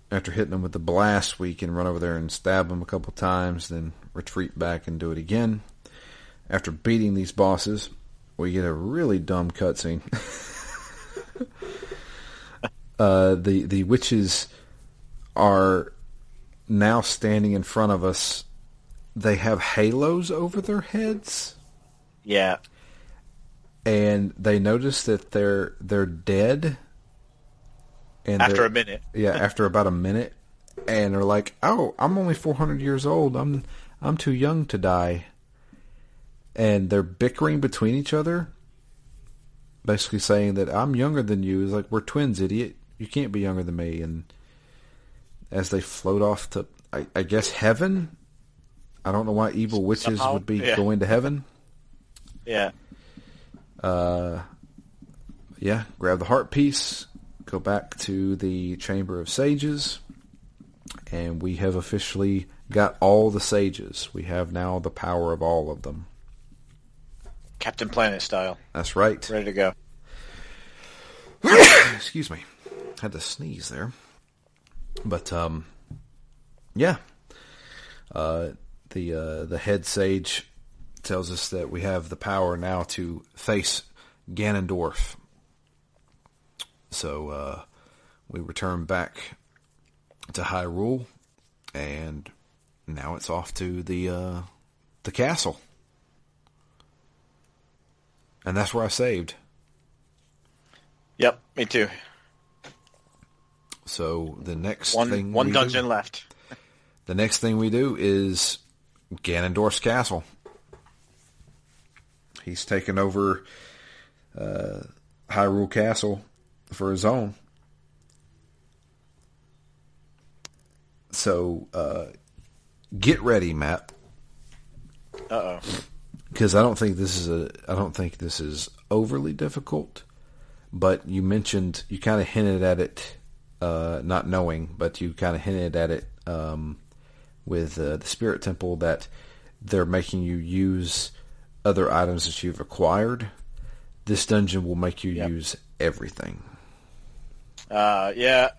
After hitting them with the blast, we can run over there and stab them a couple times, then retreat back and do it again. After beating these bosses, we get a really dumb cutscene. The witches are now standing in front of us. They have halos over their heads. Yeah. And they notice that they're dead. And after a minute. Yeah, after about a minute. And they're like, "Oh, I'm only 400 years old. I'm too young to die." And they're bickering between each other, basically saying that I'm younger than you. It's like, we're twins, idiot. You can't be younger than me. And as they float off to, I guess, heaven. I don't know why evil witches would be going to heaven. Yeah. Yeah, grab the heart piece, go back to the Chamber of Sages, and we have officially got all the sages. We have now the power of all of them. Captain Planet style. That's right. Ready to go. Excuse me. Had to sneeze there. But, yeah. The head sage tells us that we have the power now to face Ganondorf. So, we return back to Hyrule, and now it's off to the castle. And that's where I saved. Yep, me too. So the next one dungeon left. The next thing we do is Ganondorf's castle. He's taken over Hyrule Castle for his own. So get ready, Matt. Uh-oh. Because I don't think this is overly difficult, but you kind of hinted at it, not knowing, but you kind of hinted at it with the Spirit Temple that they're making you use other items that you've acquired. This dungeon will make you use everything. Yeah,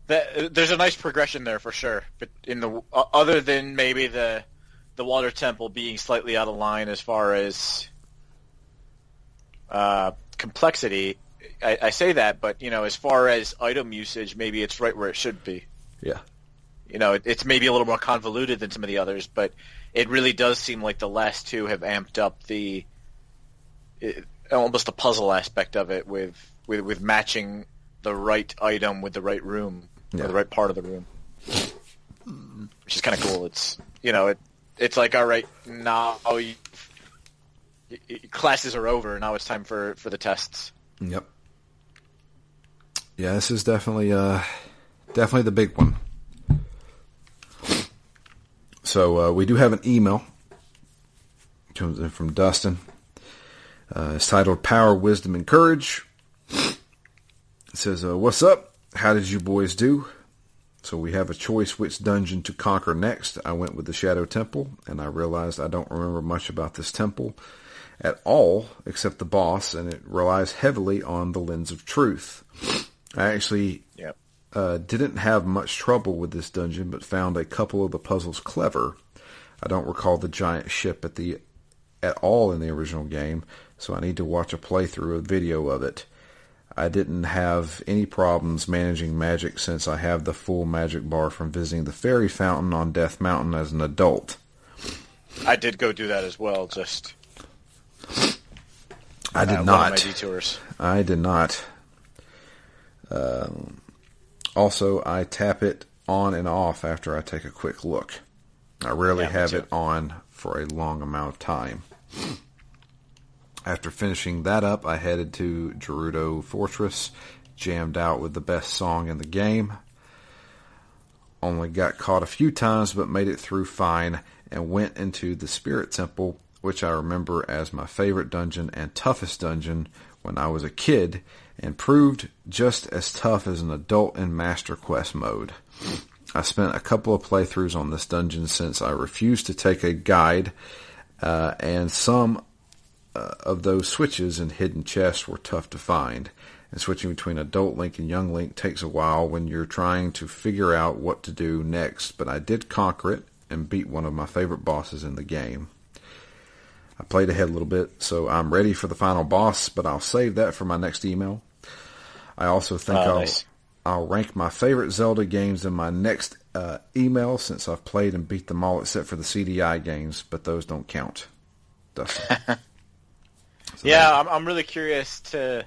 there's a nice progression there for sure, but in the other than maybe the Water Temple being slightly out of line as far as complexity, I say that, but as far as item usage, maybe it's right where it should be. Yeah. It's maybe a little more convoluted than some of the others, but it really does seem like the last two have amped up almost the puzzle aspect of it with matching the right item with the right room, or the right part of the room, which is kind of cool. It's it's like, all right, now classes are over. Now it's time for the tests. Yep. Yeah, this is definitely the big one. So we do have an email. It comes in from Dustin. It's titled Power, Wisdom, and Courage. It says, what's up? how did you boys do? So we have a choice which dungeon to conquer next. I went with the Shadow Temple, and I realized I don't remember much about this temple at all, except the boss, and it relies heavily on the Lens of Truth. I actually didn't have much trouble with this dungeon, but found a couple of the puzzles clever. I don't recall the giant ship at all in the original game, so I need to watch a playthrough, a video of it. I didn't have any problems managing magic since I have the full magic bar from visiting the fairy fountain on Death Mountain as an adult. I did go do that as well, just... I did not. One of my detours. I did not. Also, I tap it on and off after I take a quick look. I rarely have it on for a long amount of time. After finishing that up, I headed to Gerudo Fortress, jammed out with the best song in the game. Only got caught a few times, but made it through fine, and went into the Spirit Temple, which I remember as my favorite dungeon and toughest dungeon when I was a kid, and proved just as tough as an adult in Master Quest mode. I spent a couple of playthroughs on this dungeon since I refused to take a guide, and some of those switches and hidden chests were tough to find. And switching between Adult Link and Young Link takes a while when you're trying to figure out what to do next, but I did conquer it and beat one of my favorite bosses in the game. I played ahead a little bit, so I'm ready for the final boss, but I'll save that for my next email. I also think I'll rank my favorite Zelda games in my next email, since I've played and beat them all except for the CDI games, but those don't count. Dustin. So I'm really curious to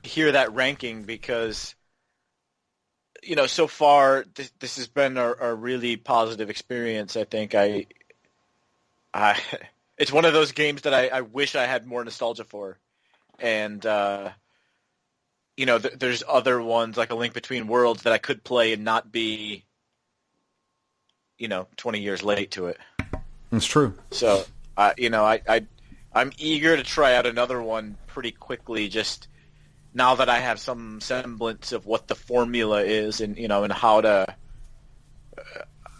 hear that ranking, because so far this has been a really positive experience. I think it's one of those games that I wish I had more nostalgia for, and there's other ones like A Link Between Worlds that I could play and not be 20 years late to it. That's true. So I'm eager to try out another one pretty quickly, just now that I have some semblance of what the formula is, and and how to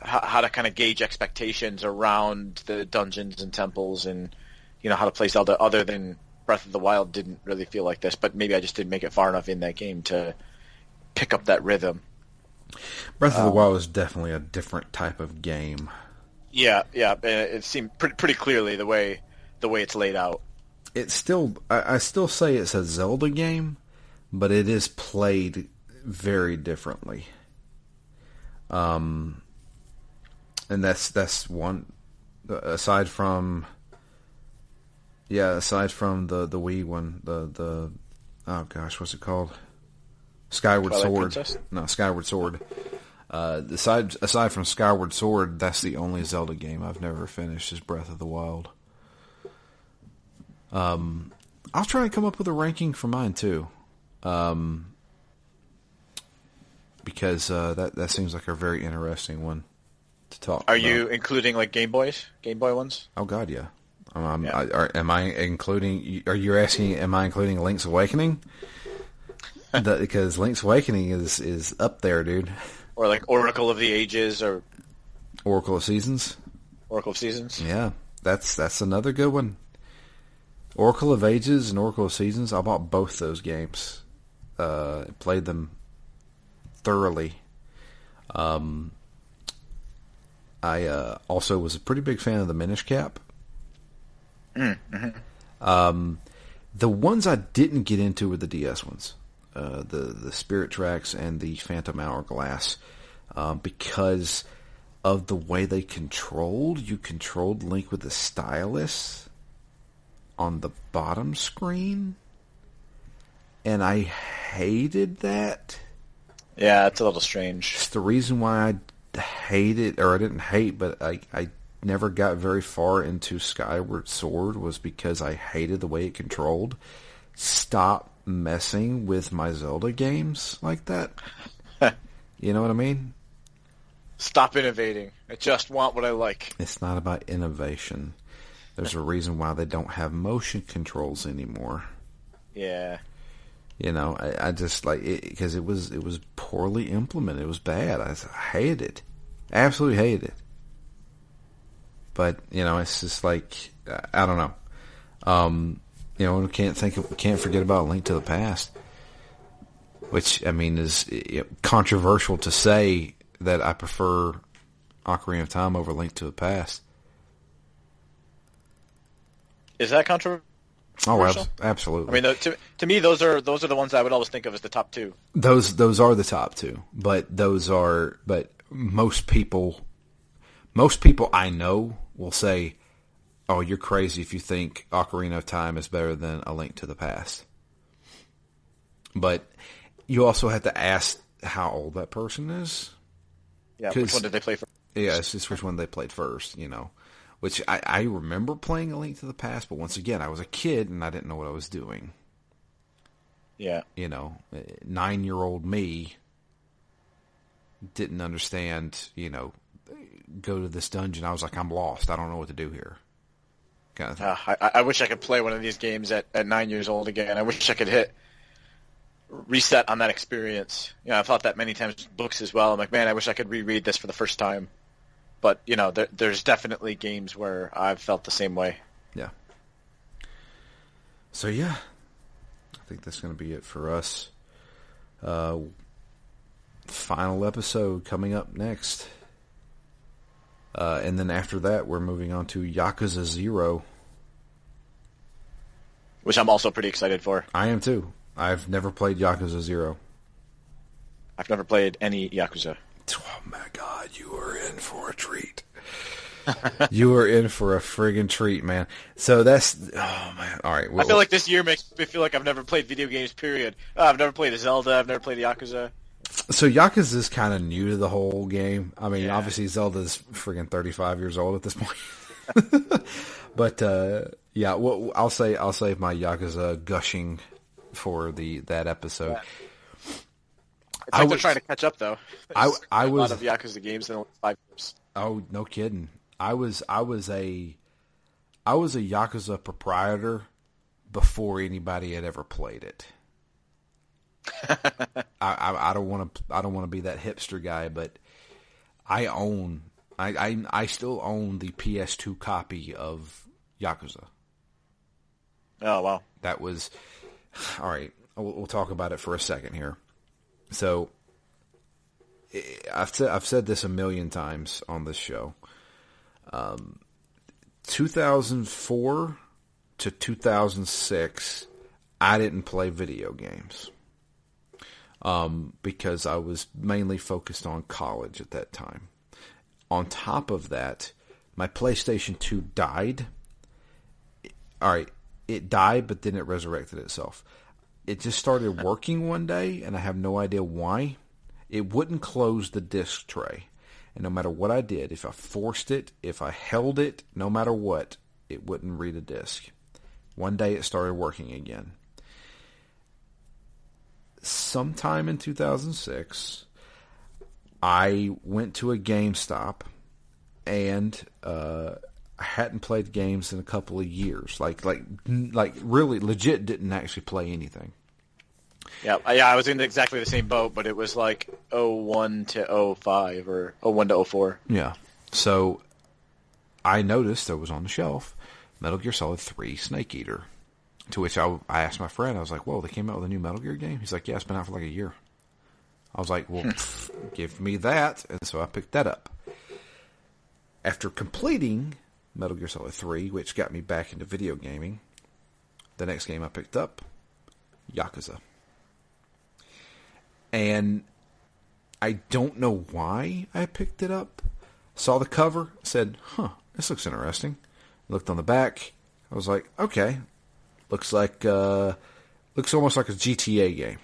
kind of gauge expectations around the dungeons and temples, and how to play Zelda. Other than Breath of the Wild didn't really feel like this, but maybe I just didn't make it far enough in that game to pick up that rhythm. Breath of the Wild is definitely a different type of game. Yeah, it seemed pretty clearly the way it's laid out. It's still, I still say it's a Zelda game, but it is played very differently. And that's one, aside from the Wii one, the oh gosh, what's it called? Skyward Twilight Sword. Princess? No, Skyward Sword. Aside from Skyward Sword, that's the only Zelda game I've never finished is Breath of the Wild. I'll try and come up with a ranking for mine too, because that seems like a very interesting one to talk. Are you including like Game Boy ones? Oh God, yeah. Am I including? Are you asking? Am I including Link's Awakening? Because Link's Awakening is up there, dude. Or like Oracle of the Ages, or Oracle of Seasons. Oracle of Seasons. Yeah, that's another good one. Oracle of Ages and Oracle of Seasons. I bought both those games. Played them thoroughly. I also was a pretty big fan of the Minish Cap. Mm-hmm. The ones I didn't get into were the DS ones. The Spirit Tracks and the Phantom Hourglass, because of the way they controlled. You controlled Link with the stylus on the bottom screen, and I hated that. Yeah, it's a little strange. It's the reason why I hated, or I didn't hate, but I never got very far into Skyward Sword, was because I hated the way it controlled. Stop messing with my Zelda games like that. You know what I mean? Stop innovating. I just want what I like. It's not about innovation. There's a reason why they don't have motion controls anymore. Yeah. I just like it because it was poorly implemented. It was bad. I hated it, absolutely hated it. But it's just like I don't know. We can't forget about Link to the Past, which I mean is controversial to say that I prefer Ocarina of Time over Link to the Past. Is that controversial? Oh, absolutely. I mean, to me, those are the ones I would always think of as the top two. Those are the top two, but most people I know will say, "Oh, you're crazy if you think Ocarina of Time is better than A Link to the Past." But you also have to ask how old that person is. Yeah, which one did they play first? Yeah, it's just which one they played first, Which I remember playing A Link to the Past, but once again, I was a kid and I didn't know what I was doing. Yeah. 9-year-old me didn't understand, go to this dungeon. I was like, I'm lost. I don't know what to do here. Kind of thing. I wish I could play one of these games at 9 years old again. I wish I could hit reset on that experience. I've thought that many times with books as well. I'm like, man, I wish I could reread this for the first time. But, there's definitely games where I've felt the same way. Yeah. So, yeah. I think that's going to be it for us. Final episode coming up next. And then after that, we're moving on to Yakuza 0. Which I'm also pretty excited for. I am too. I've never played Yakuza 0. I've never played any Yakuza. Oh my god, you are in for a treat. You are in for a friggin' treat, man. So that's... Oh, man. All right. I feel like this year makes me feel like I've never played video games, period. I've never played a Zelda. I've never played Yakuza. So Yakuza is kind of new to the whole game. I mean, Yeah. Obviously Zelda's friggin' 35 years old at this point. But, yeah, well, I'll save my Yakuza gushing for that episode. Yeah. It's like they're trying to catch up, though. I was a was lot of Yakuza games in the last 5 years. Oh, no kidding. I was a Yakuza proprietor before anybody had ever played it. I don't want to be that hipster guy, but I still own the PS2 copy of Yakuza. Oh, wow. That was all right. We'll talk about it for a second here. So I've said this a million times on this show. 2004 to 2006, I didn't play video games because I was mainly focused on college at that time. On top of that, my PlayStation 2 died. All right, it died, but then it resurrected itself. It just started working one day, and I have no idea why. It wouldn't close the disc tray. And no matter what I did, if I forced it, if I held it, no matter what, it wouldn't read a disc. One day it started working again. Sometime in 2006, I went to a GameStop, and I hadn't played games in a couple of years. Like really legit didn't actually play anything. Yeah, I was in exactly the same boat, but it was like 01 to 05 or 01 to 04. Yeah. So I noticed there was on the shelf Metal Gear Solid 3 Snake Eater. To which I asked my friend, I was like, whoa, they came out with a new Metal Gear game? He's like, yeah, it's been out for like a year. I was like, well, give me that. And so I picked that up. After completing Metal Gear Solid 3, which got me back into video gaming, the next game I picked up, Yakuza. And I don't know why I picked it up. Saw the cover, said, this looks interesting. Looked on the back. I was like, okay. Looks almost like a GTA game.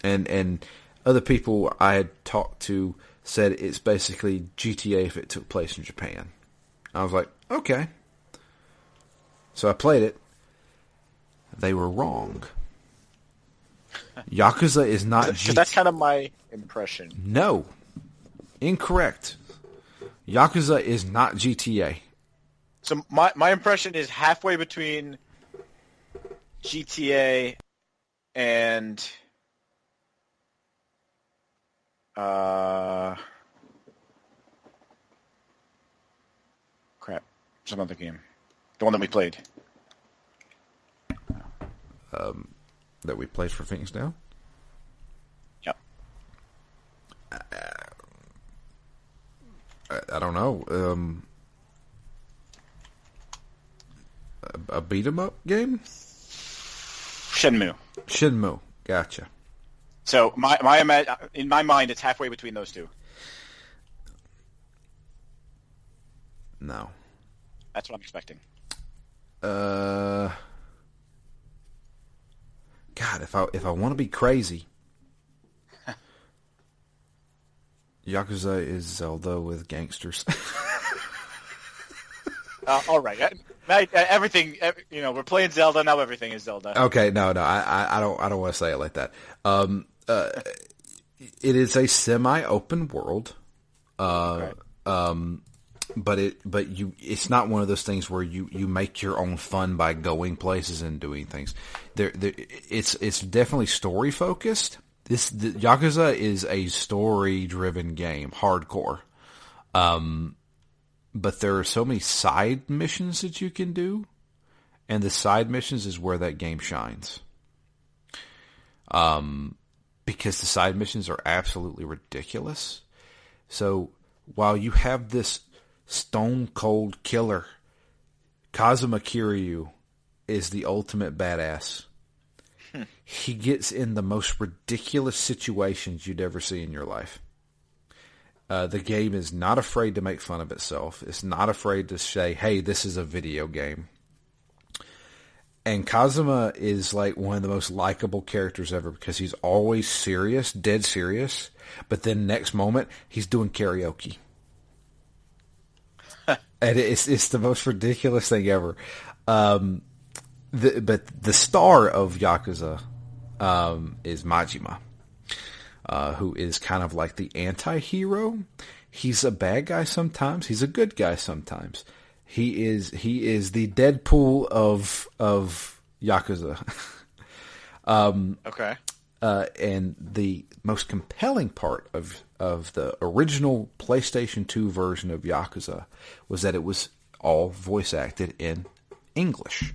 And other people I had talked to said it's basically GTA if it took place in Japan. I was like, okay. So I played it. They were wrong. Yakuza is not GTA. That's kind of my impression. No. Incorrect. Yakuza is not GTA. So my impression is halfway between GTA and crap, some other game, the one that we played. That we played for Phoenix Down? Yep. I don't know. A beat 'em up game? Shenmue. Gotcha. So in my mind, it's halfway between those two. No. That's what I'm expecting. God, if I want to be crazy, Yakuza is Zelda with gangsters. All right. Everything, we're playing Zelda now. Everything is Zelda. Okay, no, I don't want to say it like that. It is a semi-open world, Okay. but it's not one of those things where you make your own fun by going places and doing things. It's definitely story focused. Yakuza is a story driven game, hardcore. But there are so many side missions that you can do, and the side missions is where that game shines. Because the side missions are absolutely ridiculous. So while you have this stone cold killer, Kazuma Kiryu is the ultimate badass. He gets in the most ridiculous situations you'd ever see in your life. The game is not afraid to make fun of itself. It's not afraid to say, hey, this is a video game. And Kazuma is like one of the most likable characters ever because he's always serious, dead serious. But then next moment, he's doing karaoke. And it's the most ridiculous thing ever. But the star of Yakuza is Majima. Who is kind of like the anti-hero. He's a bad guy sometimes. He's a good guy sometimes. He is the Deadpool of Yakuza. Okay. And the most compelling part of the original PlayStation 2 version of Yakuza was that it was all voice acted in English.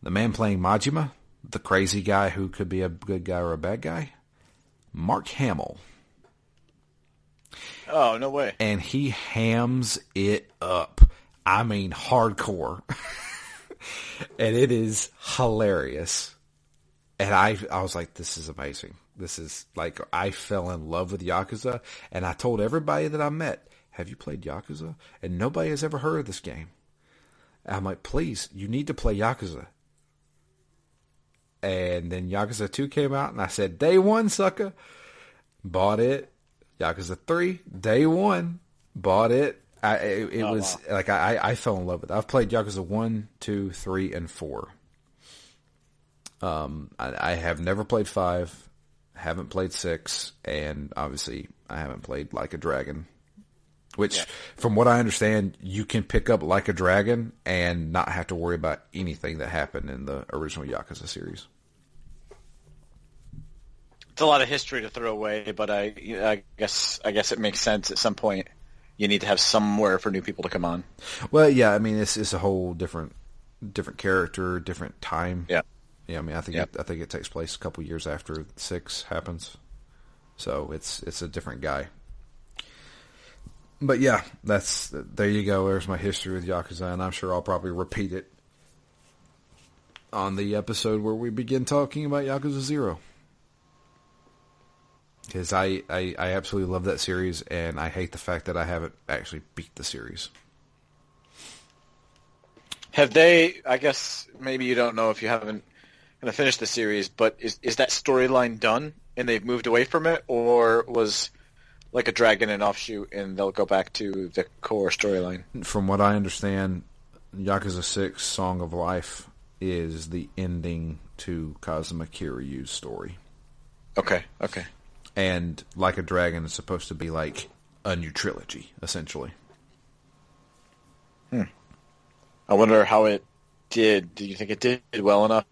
The man playing Majima, the crazy guy who could be a good guy or a bad guy, Mark Hamill. Oh, no way. And he hams it up. I mean, hardcore. And it is hilarious. And I was like, this is amazing. This is like, I fell in love with Yakuza. And I told everybody that I met, have you played Yakuza? And nobody has ever heard of this game. And I'm like, please, you need to play Yakuza. And then Yakuza 2 came out, and I said, day one, sucker. Bought it. Yakuza 3, day one. Bought it. I fell in love with it. I've played Yakuza 1, 2, 3, and 4. I have never played 5, haven't played 6, and obviously I haven't played Like a Dragon. Which, from what I understand, you can pick up Like a Dragon and not have to worry about anything that happened in the original Yakuza series. It's a lot of history to throw away, but I guess it makes sense at some point. You need to have somewhere for new people to come on. Well, yeah, I mean it's a whole different character, different time. Yeah. Yeah, I mean I think it takes place a couple years after 6 happens. So it's a different guy. But yeah, there you go. There's my history with Yakuza, and I'm sure I'll probably repeat it on the episode where we begin talking about Yakuza 0. Because I absolutely love that series, and I hate the fact that I haven't actually beat the series. Have they, I guess maybe you don't know if you haven't kind of finished the series, but is that storyline done and they've moved away from it, or was Like a Dragon an offshoot and they'll go back to the core storyline? From what I understand, Yakuza 6 Song of Life is the ending to Kazuma Kiryu's story. Okay. And Like a Dragon is supposed to be like a new trilogy, essentially. I wonder how it did. Do you think it did well enough?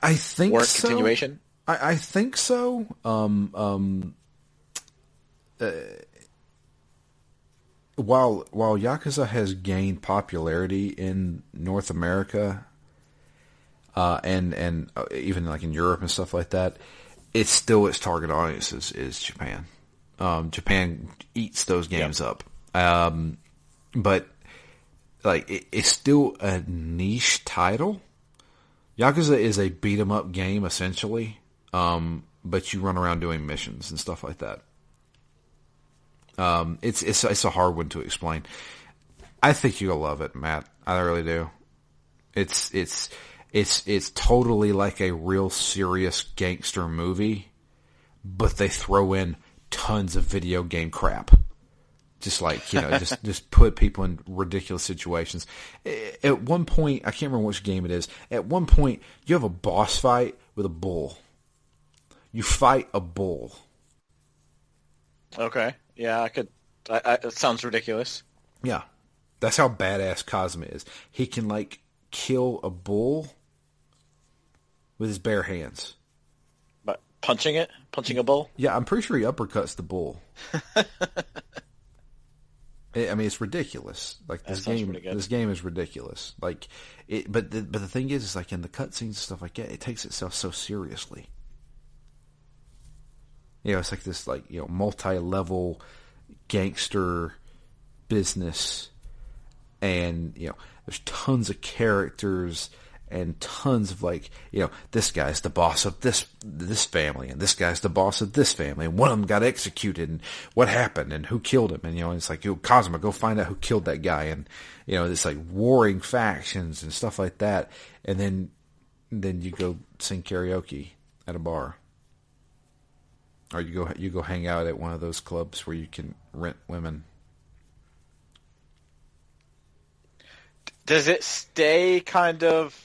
I think warrant so. continuation? I think so. While Yakuza has gained popularity in North America, and even like in Europe and stuff like that, it's still its target audience is Japan. Japan eats those games up. But like it's still a niche title. Yakuza is a beat 'em up game essentially, but you run around doing missions and stuff like that. It's a hard one to explain. I think you'll love it, Matt. I really do. It's totally like a real serious gangster movie, but they throw in tons of video game crap. Just like, just put people in ridiculous situations. At one point, I can't remember which game it is. At one point, you have a boss fight with a bull. You fight a bull. Okay. Yeah, I could. It sounds ridiculous. Yeah. That's how badass Kazuma is. He can, like, kill a bull with his bare hands. But punching it? Punching a bull? Yeah, I'm pretty sure he uppercuts the bull. I mean, it's ridiculous. Like this game is ridiculous. Like it, but the thing is like in the cutscenes and stuff like that, it takes itself so seriously. It's like this, like multi-level gangster business, and there's tons of characters and tons of like this guy's the boss of this family, and this guy's the boss of this family, and one of them got executed, and what happened, and who killed him, and it's like Kazuma, go find out who killed that guy, and it's like warring factions and stuff like that, and then you go sing karaoke at a bar, or you go hang out at one of those clubs where you can rent women. Does it stay kind of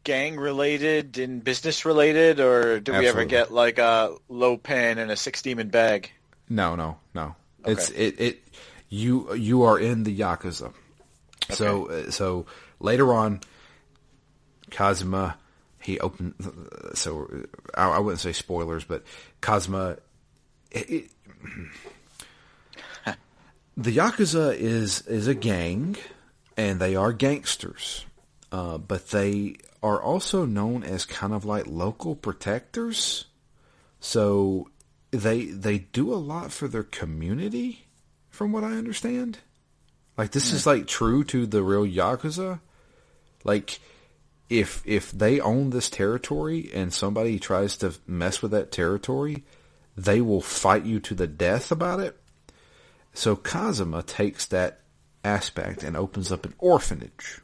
gang related and business related, or do we ever get like a low pen and a 6-demon bag? No. Okay. It's you are in the Yakuza. Okay. So later on, Kazuma, he opened. So I wouldn't say spoilers, but Kazuma. The Yakuza is a gang, and they are gangsters, but they are also known as kind of like local protectors. So they do a lot for their community, from what I understand. Like this is like true to the real Yakuza. Like if they own this territory and somebody tries to mess with that territory, they will fight you to the death about it. So Kazuma takes that aspect and opens up an orphanage.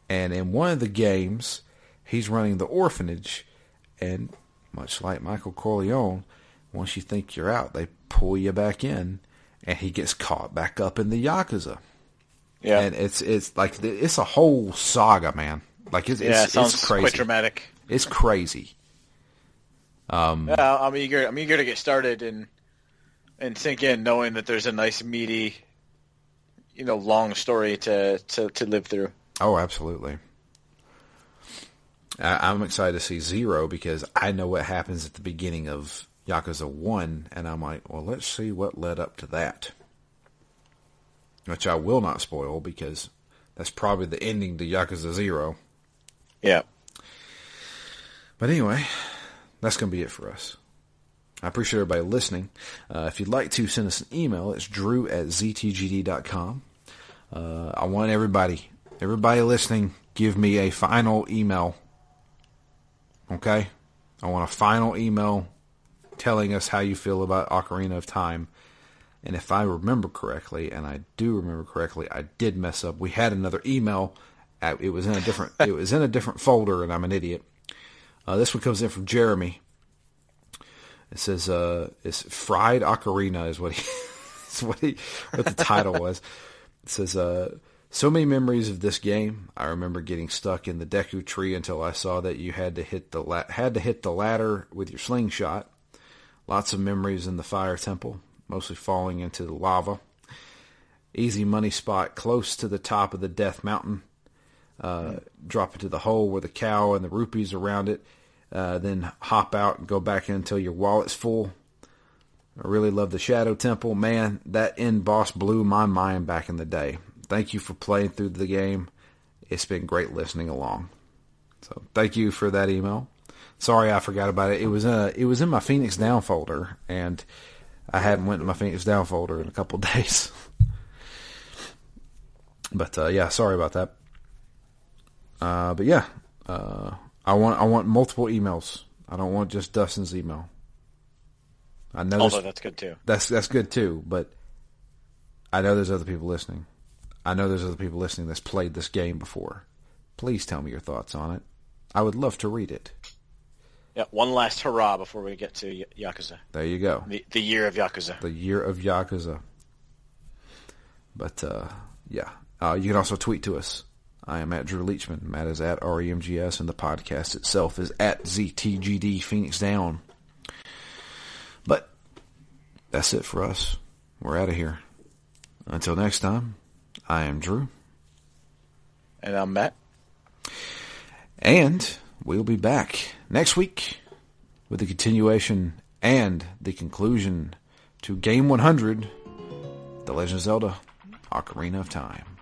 And in one of the games, he's running the orphanage, and much like Michael Corleone, once you think you're out, they pull you back in, and he gets caught back up in the Yakuza. Yeah, and it's like it's a whole saga, man. Like it sounds crazy. Quite dramatic. It's crazy. Yeah, I'm eager to get started and sink in, knowing that there's a nice meaty, long story to live through. Oh, absolutely. I'm excited to see Zero because I know what happens at the beginning of Yakuza 1, and I'm like, well, let's see what led up to that. Which I will not spoil because that's probably the ending to Yakuza 0. Yeah. But anyway, that's going to be it for us. I appreciate everybody listening. If you'd like to send us an email, it's drew@ztgd.com. I want everybody listening, give me a final email. Okay? I want a final email telling us how you feel about Ocarina of Time. And if I remember correctly, and I do remember correctly, I did mess up. We had another email. It was in a different folder, and I'm an idiot. This one comes in from Jeremy. It says, it's Fried Ocarina is what the title was. It says, so many memories of this game. I remember getting stuck in the Deku tree until I saw that you had to hit the ladder with your slingshot. Lots of memories in the fire temple, mostly falling into the lava. Easy money spot close to the top of the Death Mountain. drop into the hole where the cow and the rupees around it, then hop out and go back in until your wallet's full. I really love the Shadow Temple. Man, that end boss blew my mind back in the day. Thank you for playing through the game. It's been great listening along. So thank you for that email. Sorry I forgot about it. It was in my Phoenix Down folder, and I haven't went to my Phoenix Down folder in a couple days. But yeah, sorry about that. But yeah, I want multiple emails. I don't want just Dustin's email. I know. Although that's good too. That's good too. But I know there's other people listening. I know there's other people listening that's played this game before. Please tell me your thoughts on it. I would love to read it. Yeah, one last hurrah before we get to Yakuza. There you go. The year of Yakuza. The year of Yakuza. But yeah, you can also tweet to us. I am at Drew Leachman. Matt is at REMGS, and the podcast itself is at ZTGD Phoenix Down. But that's it for us. We're out of here. Until next time, I am Drew. And I'm Matt. And we'll be back next week with the continuation and the conclusion to Game 100, The Legend of Zelda Ocarina of Time.